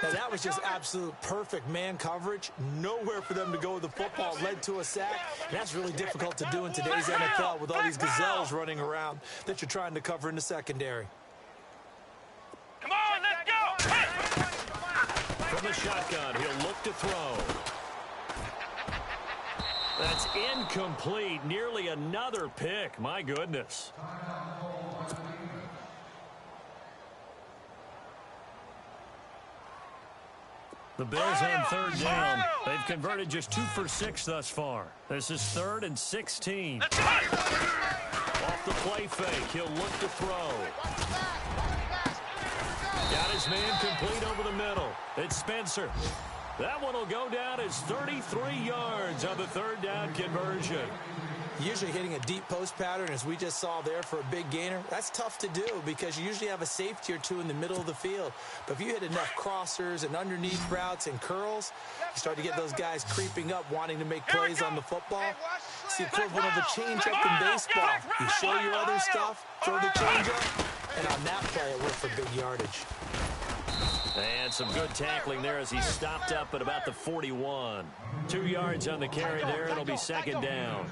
Now, that was just absolute perfect man coverage. Nowhere for them to go with the football. Led to a sack. And that's really difficult to do in today's NFL with all these gazelles running around that you're trying to cover in the secondary. Come on, let's go! From the shotgun, he'll look to throw. That's incomplete. Nearly another pick. My goodness. The Bills on third down. They've converted just 2 for 6 thus far. This is 3rd and 16. Off the play fake, he'll look to throw. Got his man complete over the middle. It's Spencer. That one will go down as 33 yards on the third down conversion. Usually hitting a deep post pattern, as we just saw there, for a big gainer, that's tough to do because you usually have a safety or two in the middle of the field. But if you hit enough crossers and underneath routes and curls, you start to get those guys creeping up, wanting to make plays on the football. It's the equivalent of a changeup in baseball. You show your other stuff, throw the changeup, and on that play, it worked for big yardage. And some good tackling there as he stopped up at about the 41. 2 yards on the carry there. It'll be 2nd down.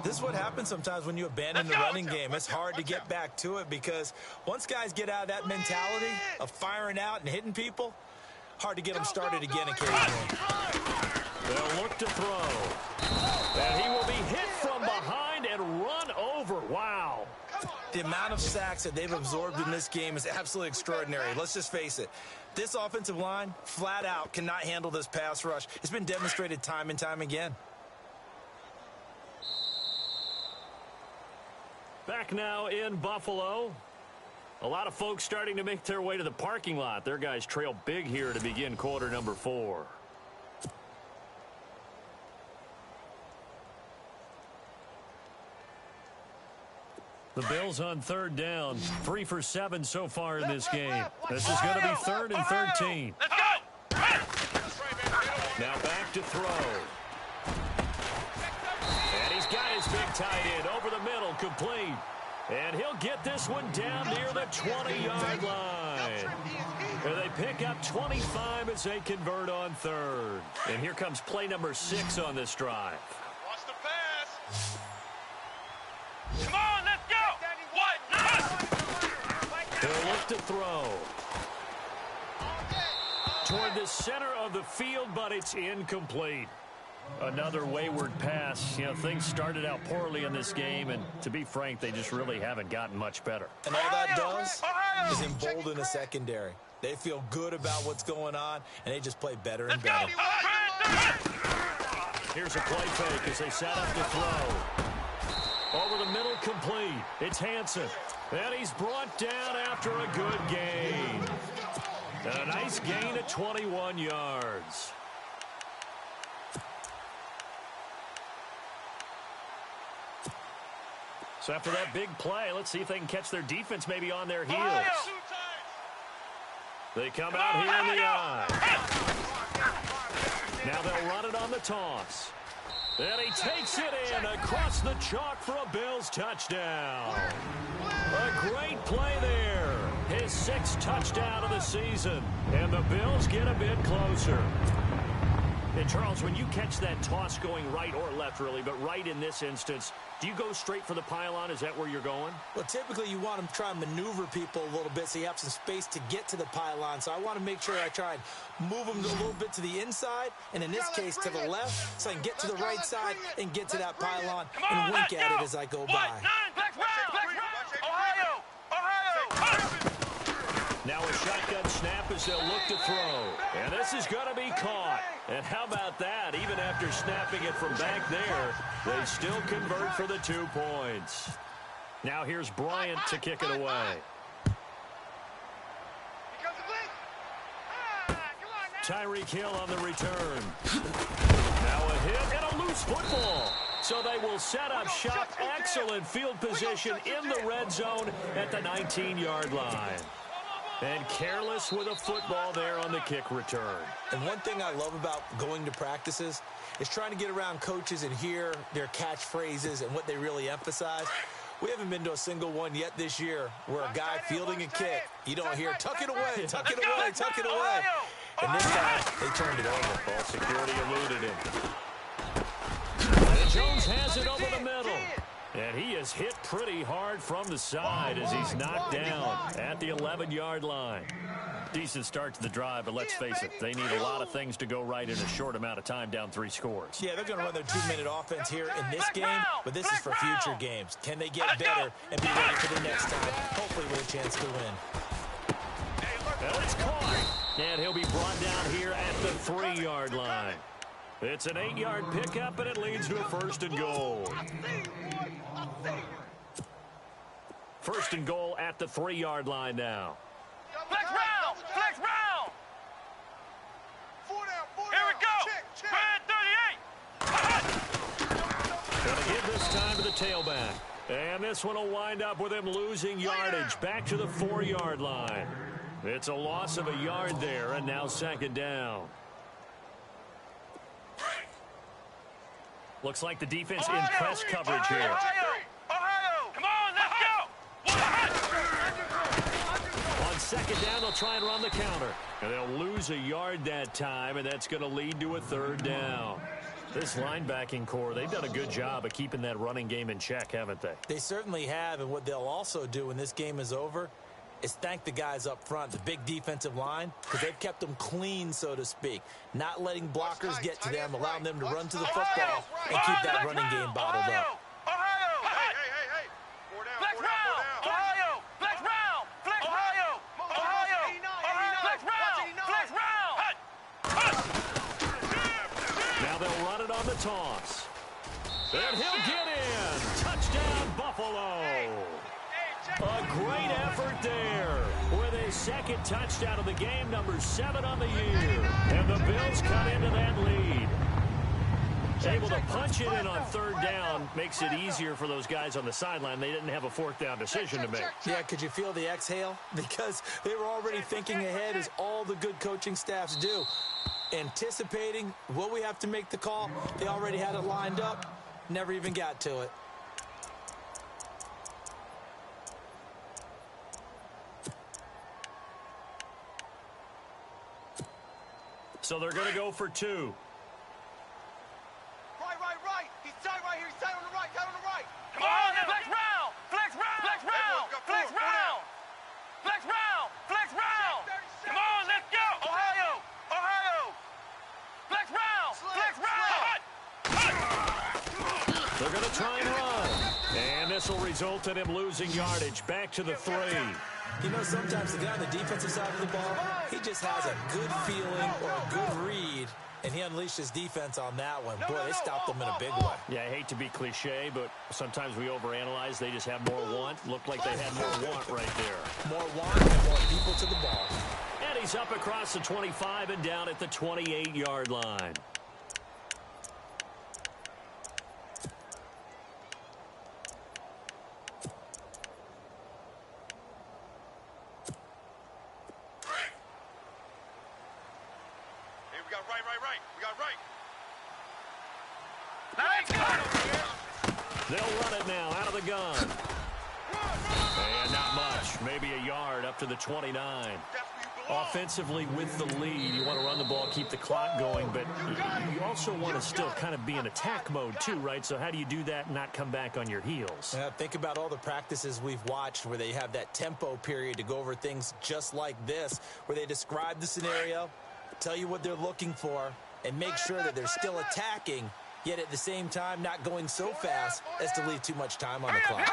This is what happens sometimes when you abandon the running game. It's hard to get back to it because once guys get out of that mentality of firing out and hitting people, hard to get them started again occasionally. They'll look to throw. And he will be hit from behind and run over. Wow. The amount of sacks that they've absorbed in this game is absolutely extraordinary. Let's just face it. This offensive line, flat out, cannot handle this pass rush. It's been demonstrated time and time again. Back now in Buffalo. A lot of folks starting to make their way to the parking lot. Their guys trail big here to begin quarter number 4. The Bills on third down. 3 for 7 so far in this game. This is going to be 3rd and 13. Now back to throw. And he's got his big tight end over the middle, complete. And he'll get this one down near the 20-yard line. And they pick up 25 as they convert on third. And here comes play number 6 on this drive. Watch the pass. Come on, let's go! He'll look to throw. Toward the center of the field, but it's incomplete. Another wayward pass. You know, things started out poorly in this game, and to be frank, they just really haven't gotten much better. And all that does is embolden a secondary. They feel good about what's going on, and they just play better and better. Here's a play fake as they set up to throw. Over the middle, complete. It's Hansen. And he's brought down after a good gain. And a nice gain of 21 yards. So after that big play, let's see if they can catch their defense maybe on their heels. They come out here in the eye. Now they'll run it on the toss. And he takes it in across the chalk for a Bills touchdown. A great play there. His 6th touchdown of the season. And the Bills get a bit closer. And Charles, when you catch that toss going right or left, really, but right in this instance, do you go straight for the pylon? Is that where you're going? Well, typically you want to try and maneuver people a little bit so you have some space to get to the pylon. So I want to make sure I try and move them a little bit to the inside, and in this case to the left, so I can get to the right side and get to that pylon and wink at it as I go by. Now a shotgun snap as they'll look to throw. And this is going to be caught. And how about that? Even after snapping it from back there, they still convert for the 2 points. Now here's Bryant to kick it away. Tyreek Hill on the return. Now a hit and a loose football. So they will set up shop. Excellent field position in the red zone at the 19-yard line. And careless with a football there on the kick return. And one thing I love about going to practices is trying to get around coaches and hear their catchphrases and what they really emphasize. We haven't been to a single one yet this year where a guy fielding a kick, you don't hear, tuck it away, tuck it away, tuck it away. And this time, they turned it over. Ball security eluded him. And Jones has it over the middle. And he is hit pretty hard from the side as he's knocked down at the 11-yard line. Decent start to the drive, but let's face it, they need a lot of things to go right in a short amount of time down 3 scores. Yeah, they're going to run their 2-minute offense here in this game, but this is for future games. Can they get better and be ready for the next time, hopefully with a chance to win? Well, it's caught. And he'll be brought down here at the 3-yard line. It's an 8-yard pickup, and it leads to a 1st and goal. 1st and goal at the 3-yard line now. Flex round! Flex round! Here we go! Spread 38! Gonna give this time to the tailback. And this one will wind up with him losing yardage back to the 4-yard line. It's a loss of a yard there, and now 2nd down. Looks like the defense in press coverage here. Ohio! Come on, let's go! On 2nd down, they'll try and run the counter. And they'll lose a yard that time, and that's going to lead to a 3rd down. This linebacking core, they've done a good job of keeping that running game in check, haven't they? They certainly have, and what they'll also do when this game is over is thank the guys up front, the big defensive line, because they've kept them clean, so to speak. Not letting blockers get to them, allowing them to run to the football and keep that running game bottled up. Ohio! Hey. 4 down, Flex 4 down, 4 round! down. Ohio! Flex round! Flex Ohio! Ohio! Flex round! Flex round! Now they'll run it on the toss. And he'll get in. Touchdown, Buffalo. A great effort there with a 2nd touchdown of the game, number 7 on the year. And the Bills cut into that lead. Able to punch it in on 3rd down makes it easier for those guys on the sideline. They didn't have a 4th down decision to make. Yeah, could you feel the exhale? Because they were already thinking ahead, as all the good coaching staffs do. Anticipating what we have to make the call. They already had it lined up. Never even got to it. So they're going to go for 2. Right. He's tight right here. He's tight on the right. Tight on the right. Come on, flex round! Flex round! Flex round! Flex round! Flex round! Flex round! Come on, let's go! Ohio! Flex round! Flex round! They're going to try and run. And this will result in him losing yardage back to the 3. You know, sometimes the guy on the defensive side of the ball, he just has a good feeling or a good read, and he unleashed his defense on that one. Boy, they stopped them in a big way. Yeah, I hate to be cliche, but sometimes we overanalyze. They just have more want. Looked like they had more want right there. More want and more people to the ball. And he's up across the 25 and down at the 28-yard line. They'll run it now out of the gun. And not much. Maybe a yard up to the 29. Offensively with the lead, you want to run the ball, keep the clock going, but you also want to still kind of be in attack mode too, right? So how do you do that and not come back on your heels? Yeah, think about all the practices we've watched where they have that tempo period to go over things just like this, where they describe the scenario, tell you what they're looking for, and make sure that they're still attacking, yet at the same time not going so fast as to leave too much time on the clock.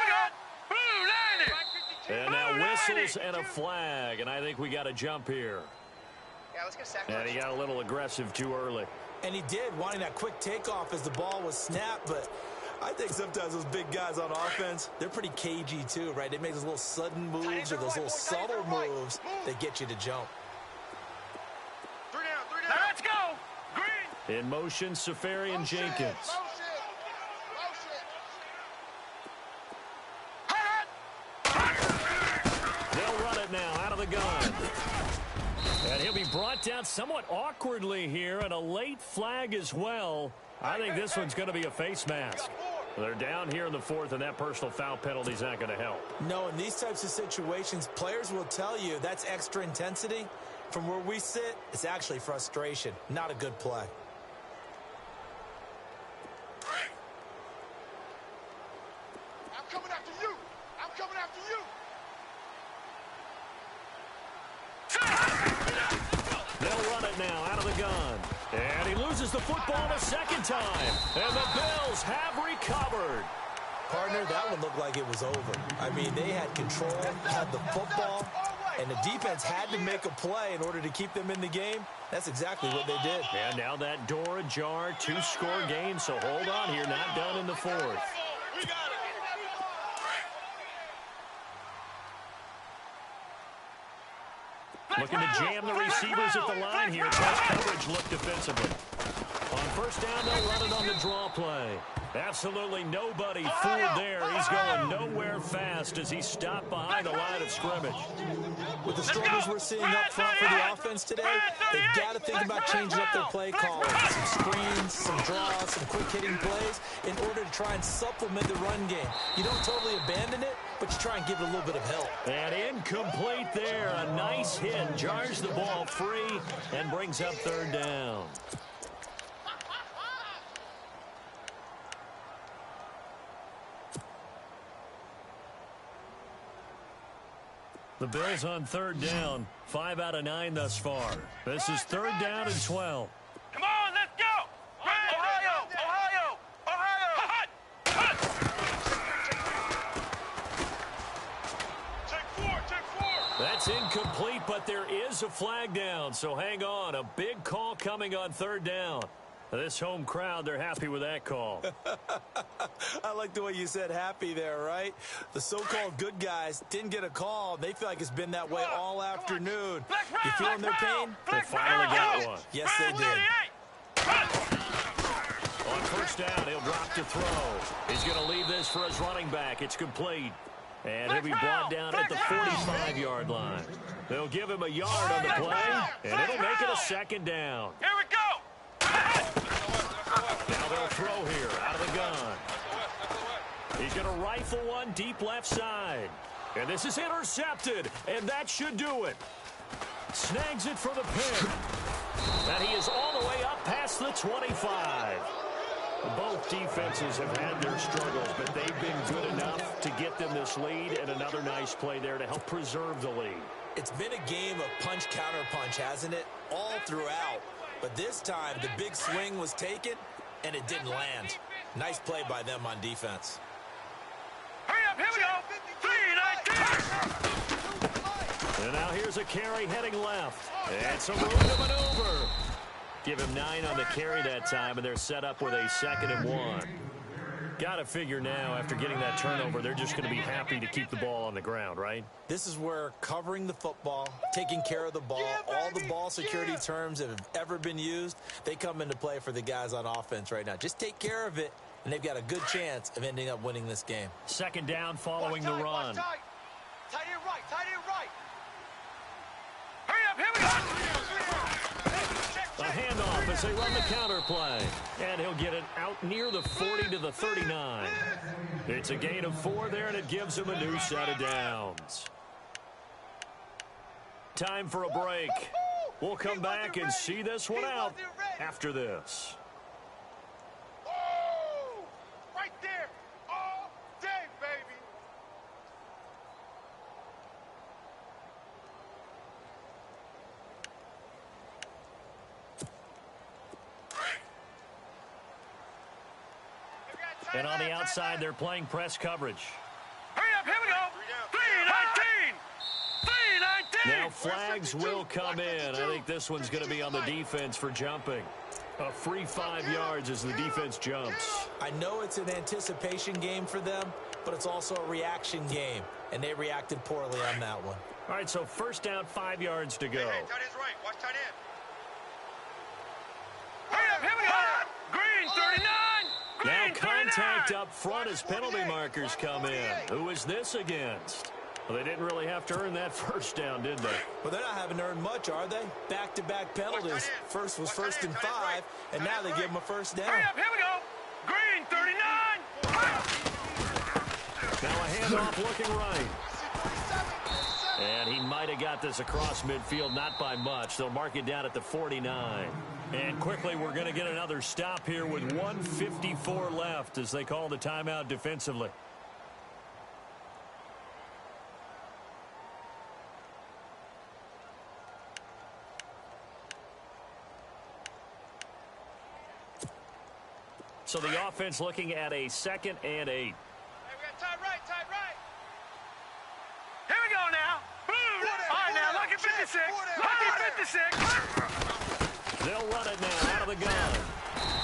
And now whistles and a flag, and I think we got a jump here. Yeah, let's get a sack. And he got a little aggressive too early. And he did, wanting that quick takeoff as the ball was snapped, but I think sometimes those big guys on offense, they're pretty cagey too, right? They make those little sudden moves or those little subtle moves that get you to jump. Three down. Now let's go. Green. In motion, Safarian Jenkins. They'll run it now out of the gun. And he'll be brought down somewhat awkwardly here, and a late flag as well. I think this one's going to be a face mask. They're down here in the fourth, and that personal foul penalty is not going to help. No, in these types of situations, players will tell you that's extra intensity. From where we sit, it's actually frustration, not a good play. I'm coming after you. I'm coming after you. They'll run it now out of the gun. And he loses the football a second time. And the Bills have recovered. Partner, that one looked like it was over. I mean, they had control, had the football, and the defense had to make a play in order to keep them in the game. That's exactly what they did. And now that door ajar, two-score game, so hold on here, not done in the fourth. We got it. Looking to jam the receivers at the line here. Plus coverage look defensively. On first down, they'll run it on the draw play. Absolutely nobody fooled there. He's going nowhere fast as he stopped behind the line of scrimmage. With the struggles we're seeing up front for the offense today, they've got to think about changing up their play calling. Some screens, some draws, some quick-hitting plays in order to try and supplement the run game. You don't totally abandon it, but you try and give it a little bit of help. And incomplete there. A nice hit. Jars the ball free and brings up third down. The Bills on third down. 5 out of 9 thus far. This is third down and 12. Come on, let's go. Ohio. Take four. That's incomplete, but there is a flag down, so hang on. A big call coming on third down. This home crowd, they're happy with that call. I like the way you said happy there, right? The so-called good guys didn't get a call. They feel like it's been that way all afternoon. You feeling their pain? They finally got one. Yes, they did. On first down, he'll drop to throw. He's going to leave this for his running back. It's complete. And he'll be brought down at the 45-yard line. They'll give him a yard on the play, and it'll make it a second down. Here we go. Now they'll throw here out of the gun. He's going to rifle one deep left side. And this is intercepted, and that should do it. Snags it for the pin. And he is all the way up past the 25. Both defenses have had their struggles, but they've been good enough to get them this lead, and another nice play there to help preserve the lead. It's been a game of punch-counter-punch, hasn't it? All throughout. But this time, the big swing was taken, and it didn't land. Nice play by them on defense. Hurry up, here we go. 3-19. And now here's a carry heading left. And some room to maneuver. Give him 9 on the carry that time, and they're set up with a 2nd and 1. Got to figure now, after getting that turnover, they're just going to be happy to keep the ball on the ground, right? This is where covering the football, taking care of the ball, all the ball security terms that have ever been used, they come into play for the guys on offense right now. Just take care of it, and they've got a good chance of ending up winning this game. Second down following the run. Tight end right. Hurry up, here we go. A handoff as they run the counter play. And he'll get it out near the 40 to the 39. It's a gain of 4 there, and it gives him a new set of downs. Time for a break. We'll come back and see this one out after this. Right there. All day, baby. And on the outside, they're playing press coverage. Hurry up, here we go. 3-19. flags will come in. I think this one's going to be on the defense for jumping. A free 5 yards as the defense jumps. I know it's an anticipation game for them, but it's also a reaction game, and they reacted poorly on that one. All right, so first down, 5 yards to go. Hey, tight end's right. Watch tight end. Hurry up, here we go. Green, 39. Now Green, contact 39. up front as penalty markers come in. Who is this against? Well, they didn't really have to earn that first down, did they? Well, they're not having to earn much, are they? Back-to-back penalties. First was first and 5, and now they give them a first down. Hurry up, here we go. Green, 39. Now a handoff looking right. And he might have got this across midfield, not by much. They'll mark it down at the 49. And quickly, we're going to get another stop here with 1:54 left as they call the timeout defensively. So the offense looking at a 2nd and 8. Hey, we got tight right, tight right. Here we go now. Boom. All right, now, lucky 56. Lucky 56. They'll run it now out of the gun.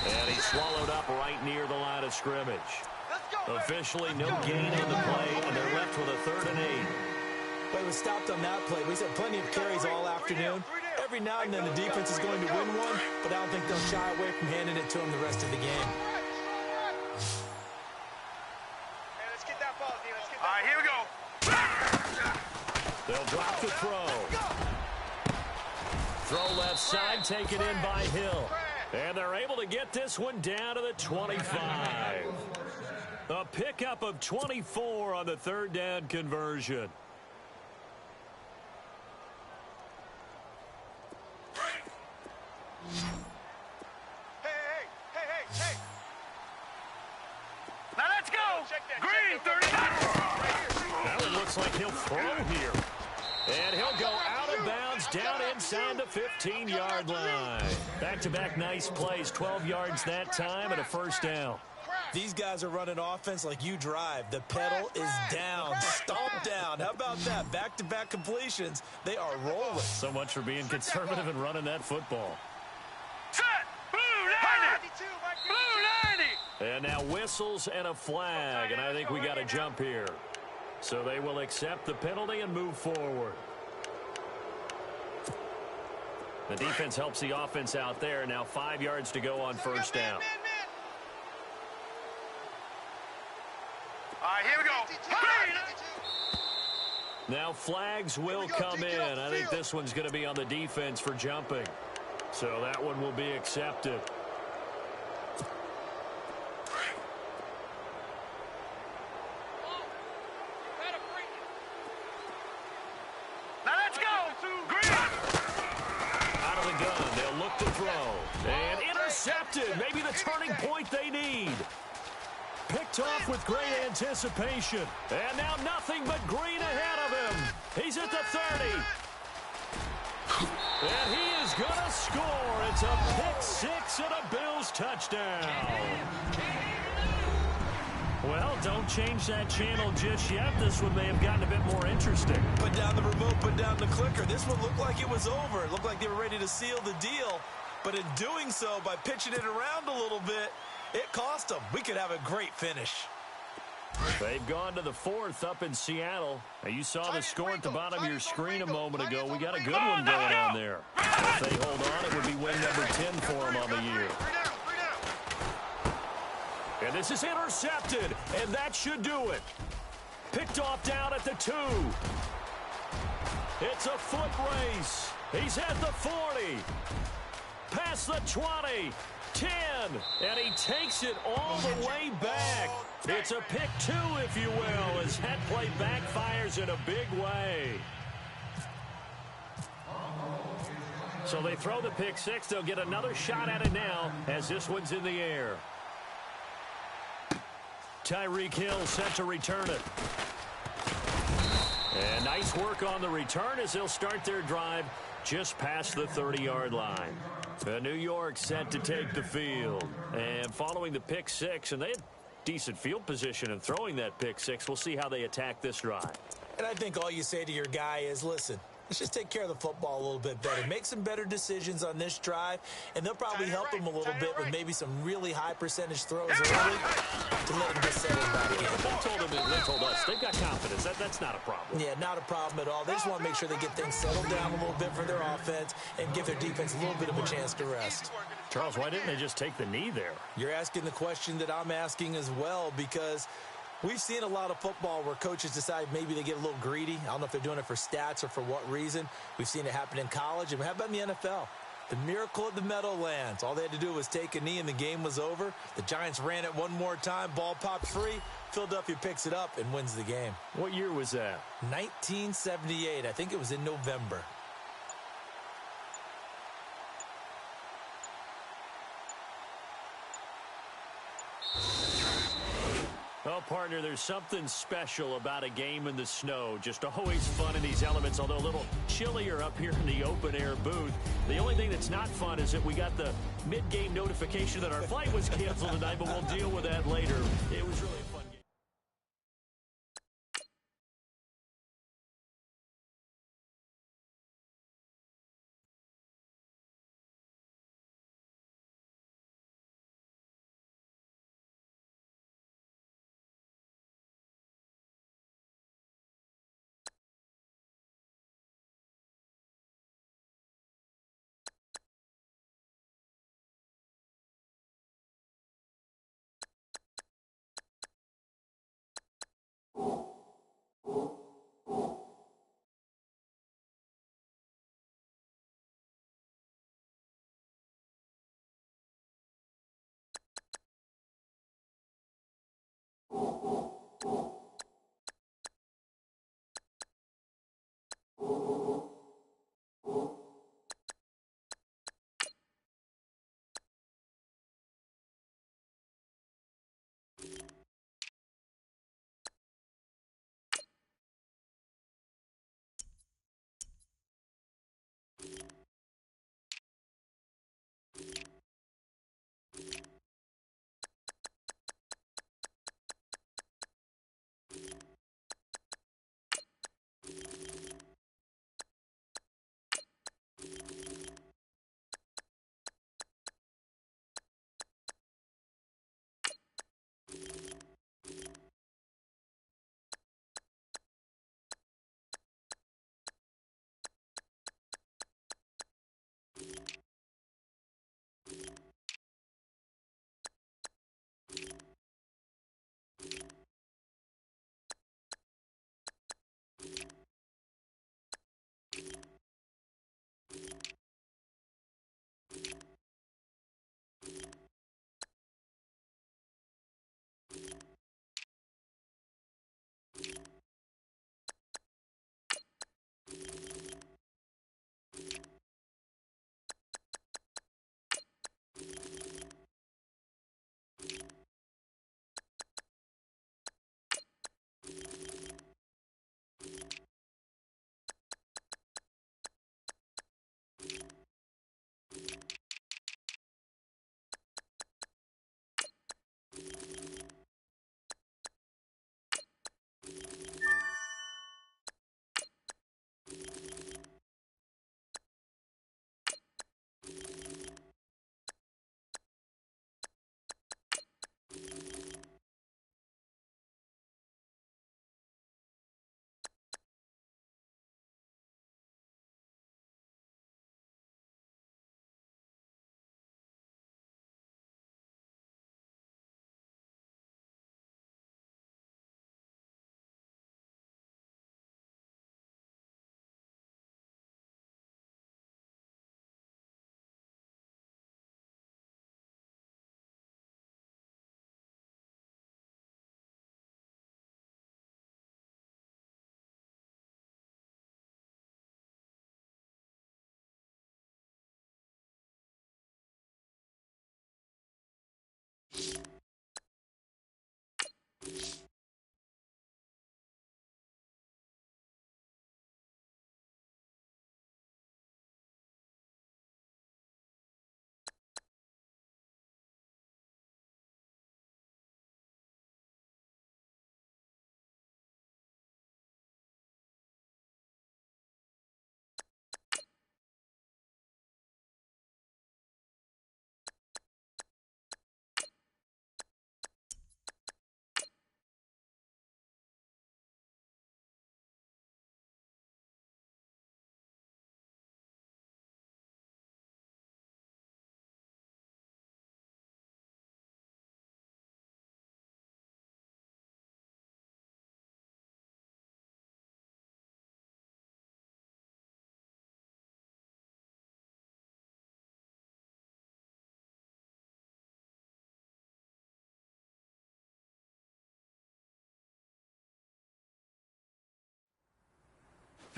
And he's swallowed up right near the line of scrimmage. Officially no gain on the play, and they're left with a 3rd and 8. But it was stopped on that play. We've had plenty of carries all afternoon. Every now and then the defense is going to win one, but I don't think they'll shy away from handing it to them the rest of the game. All right, here we go. They'll drop the throw. Throw left side, taken in by Hill. And they're able to get this one down to the 25. A pickup of 24 on the 3rd down conversion. Hey. Now let's go. Green, 39. That one looks like he'll throw here. And he'll go out of bounds down inside the 15-yard line. Back-to-back nice plays, 12 yards that time and a first down. These guys are running offense like you drive. The pedal is down, stomp down. How about that? Back-to-back completions. They are rolling. So much for being conservative and running that football. Set. Blue 90. Blue 90. And now whistles and a flag, and I think we got a jump here. So they will accept the penalty and move forward. The defense helps the offense out there. Now 5 yards to go on first down. All right, here we go. Now flags will come in. I think this one's going to be on the defense for jumping. So that one will be accepted. Now let's go. Green. Out of the gun, they'll look to throw. And intercepted. Maybe the turning point they need. Picked off with great anticipation. And now nothing but green ahead of him. He's at the 30. And he is going to score. It's a pick-6 and a Bills touchdown. Well, don't change that channel just yet. This one may have gotten a bit more interesting. Put down the remote, put down the clicker. This one looked like it was over. It looked like they were ready to seal the deal. But in doing so, by pitching it around a little bit, it cost them. We could have a great finish. They've gone to the 4th up in Seattle. Now, you saw the score at the bottom of your screen a moment ago. We got a good one going on there. If they hold on, it would be win number 10 for them on the year. And this is intercepted, and that should do it. Picked off down at the 2. It's a foot race. He's at the 40. Past the 20. 10. And he takes it all the way back. It's a pick 2, if you will, as that play backfires in a big way. So they throw the pick 6. They'll get another shot at it now as this one's in the air. Tyreek Hill set to return it. And nice work on the return as they'll start their drive just past the 30-yard line. New York set to take the field. And following the pick 6, and they had decent field position in throwing that pick 6. We'll see how they attack this drive. And I think all you say to your guy is, listen, Let's just take care of the football a little bit better. Make some better decisions on this drive, and they'll probably help him a little bit with maybe some really high percentage throws early to let him get settled back in. They told him and they told us they've got confidence. That's not a problem. Yeah, not a problem at all. They just want to make sure they get things settled down a little bit for their offense and give their defense a little bit of a chance to rest. Charles, why didn't they just take the knee there? You're asking the question that I'm asking as well, because we've seen a lot of football where coaches decide maybe they get a little greedy. I don't know if they're doing it for stats or for what reason. We've seen it happen in college, and how about in the NFL? The miracle at the Meadowlands. All they had to do was take a knee, and the game was over. The Giants ran it one more time. Ball popped free. Philadelphia picks it up and wins the game. What year was that? 1978. I think it was in November. Well, partner, there's something special about a game in the snow. Just always fun in these elements, although a little chillier up here in the open-air booth. The only thing that's not fun is that we got the mid-game notification that our flight was canceled tonight, but we'll deal with that later. It was really a fun game.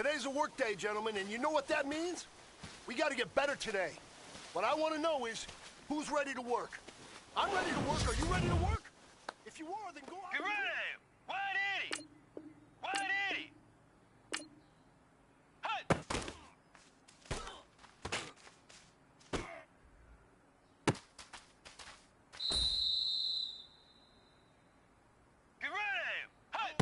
Today's a work day, gentlemen, and you know what that means? We got to get better today. What I want to know is, who's ready to work? I'm ready to work. Are you ready to work? If you are, then go out. Get ready! 180! 180! Hut! Get ready! Hut!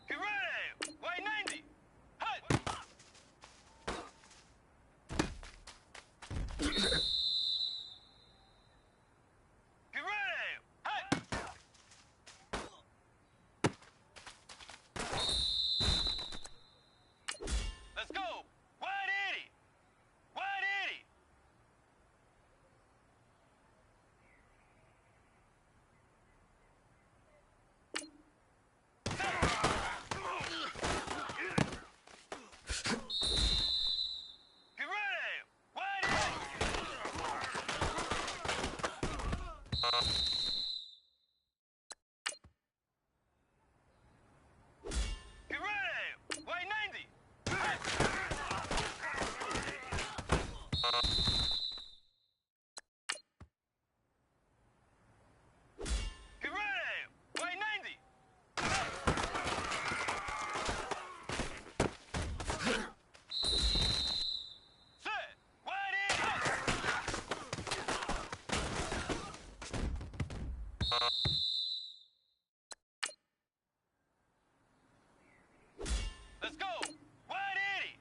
Get ready! White 90! Hut! Get ready! Hut! Let's go! 180! 180! Get ready! 180! Get ready! White 90! Get ready! White 90! Set! White 80! Let's go! 180!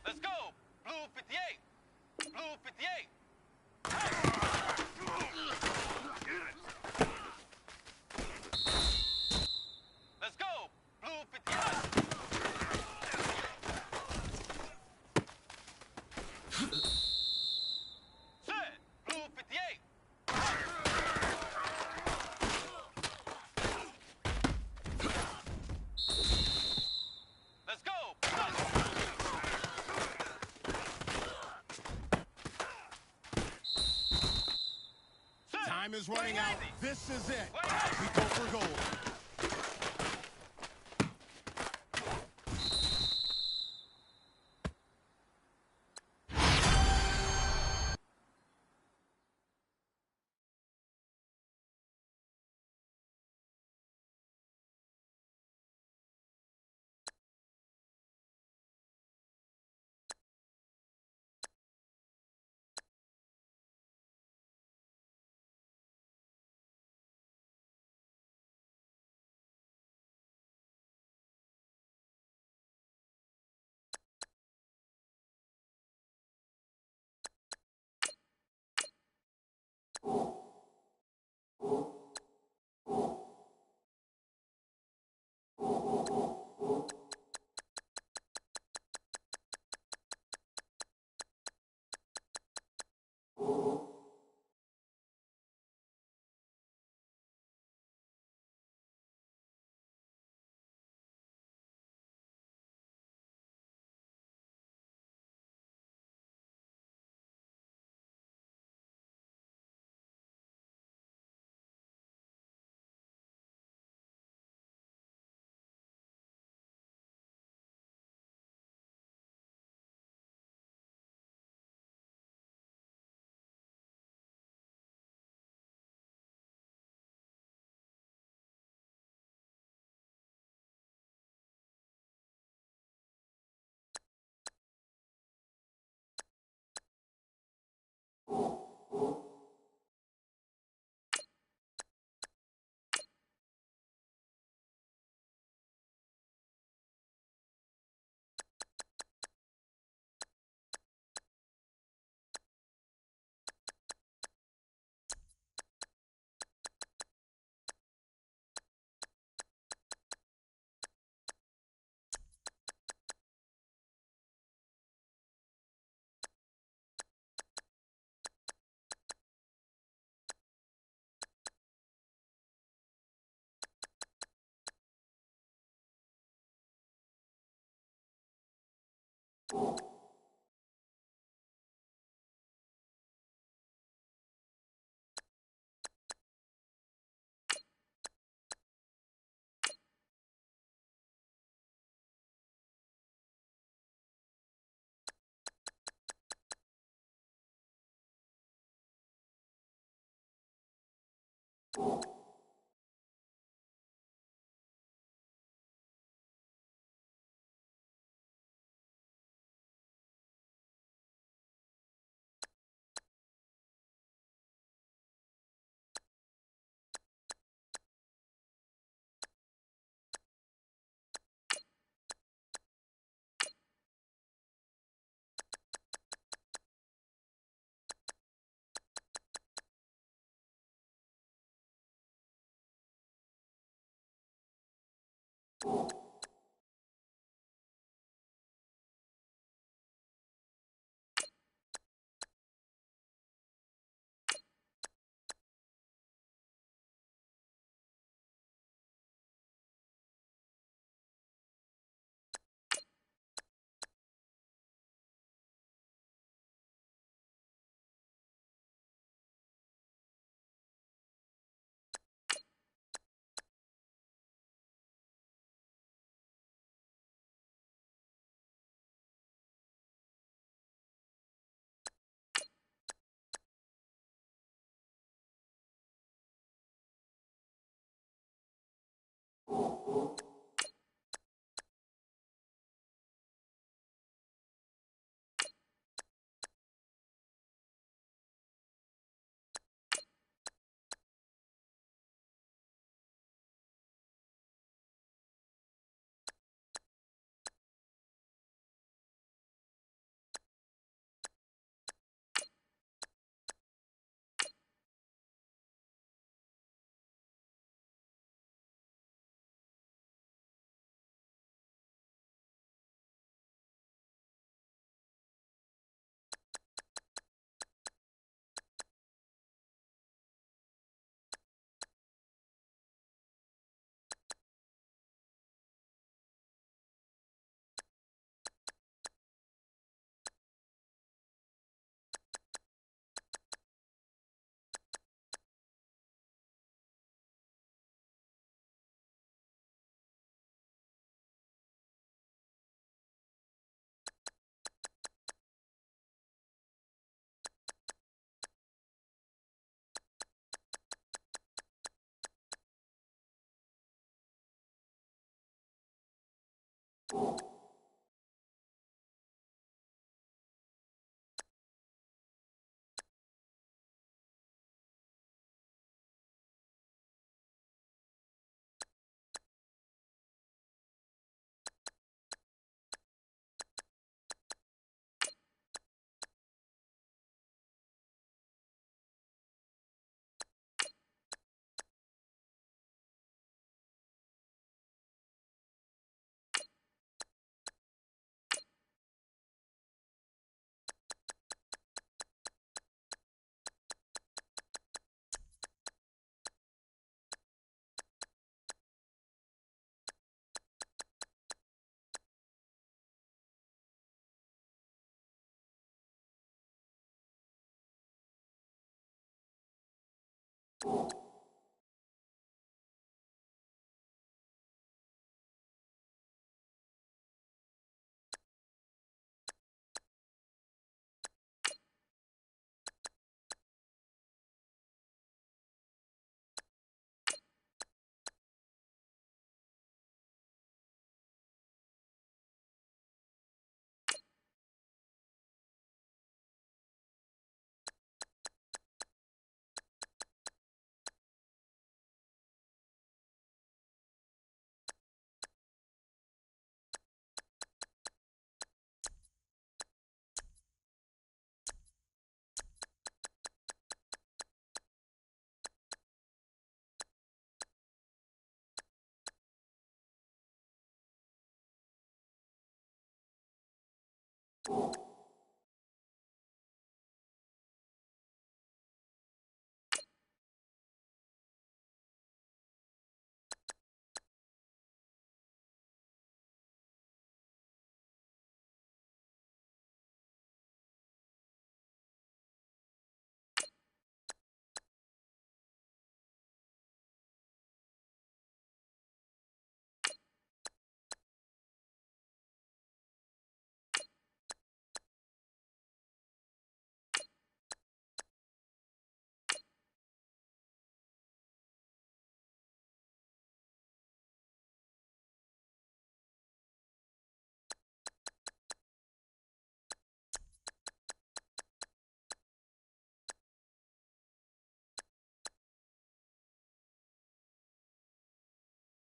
Let's go! Blue 58! Blue 58! Let's go! Blue 58! Set! Blue 58! Let's go! Time is running out. This is it. White 90! We go for gold.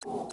You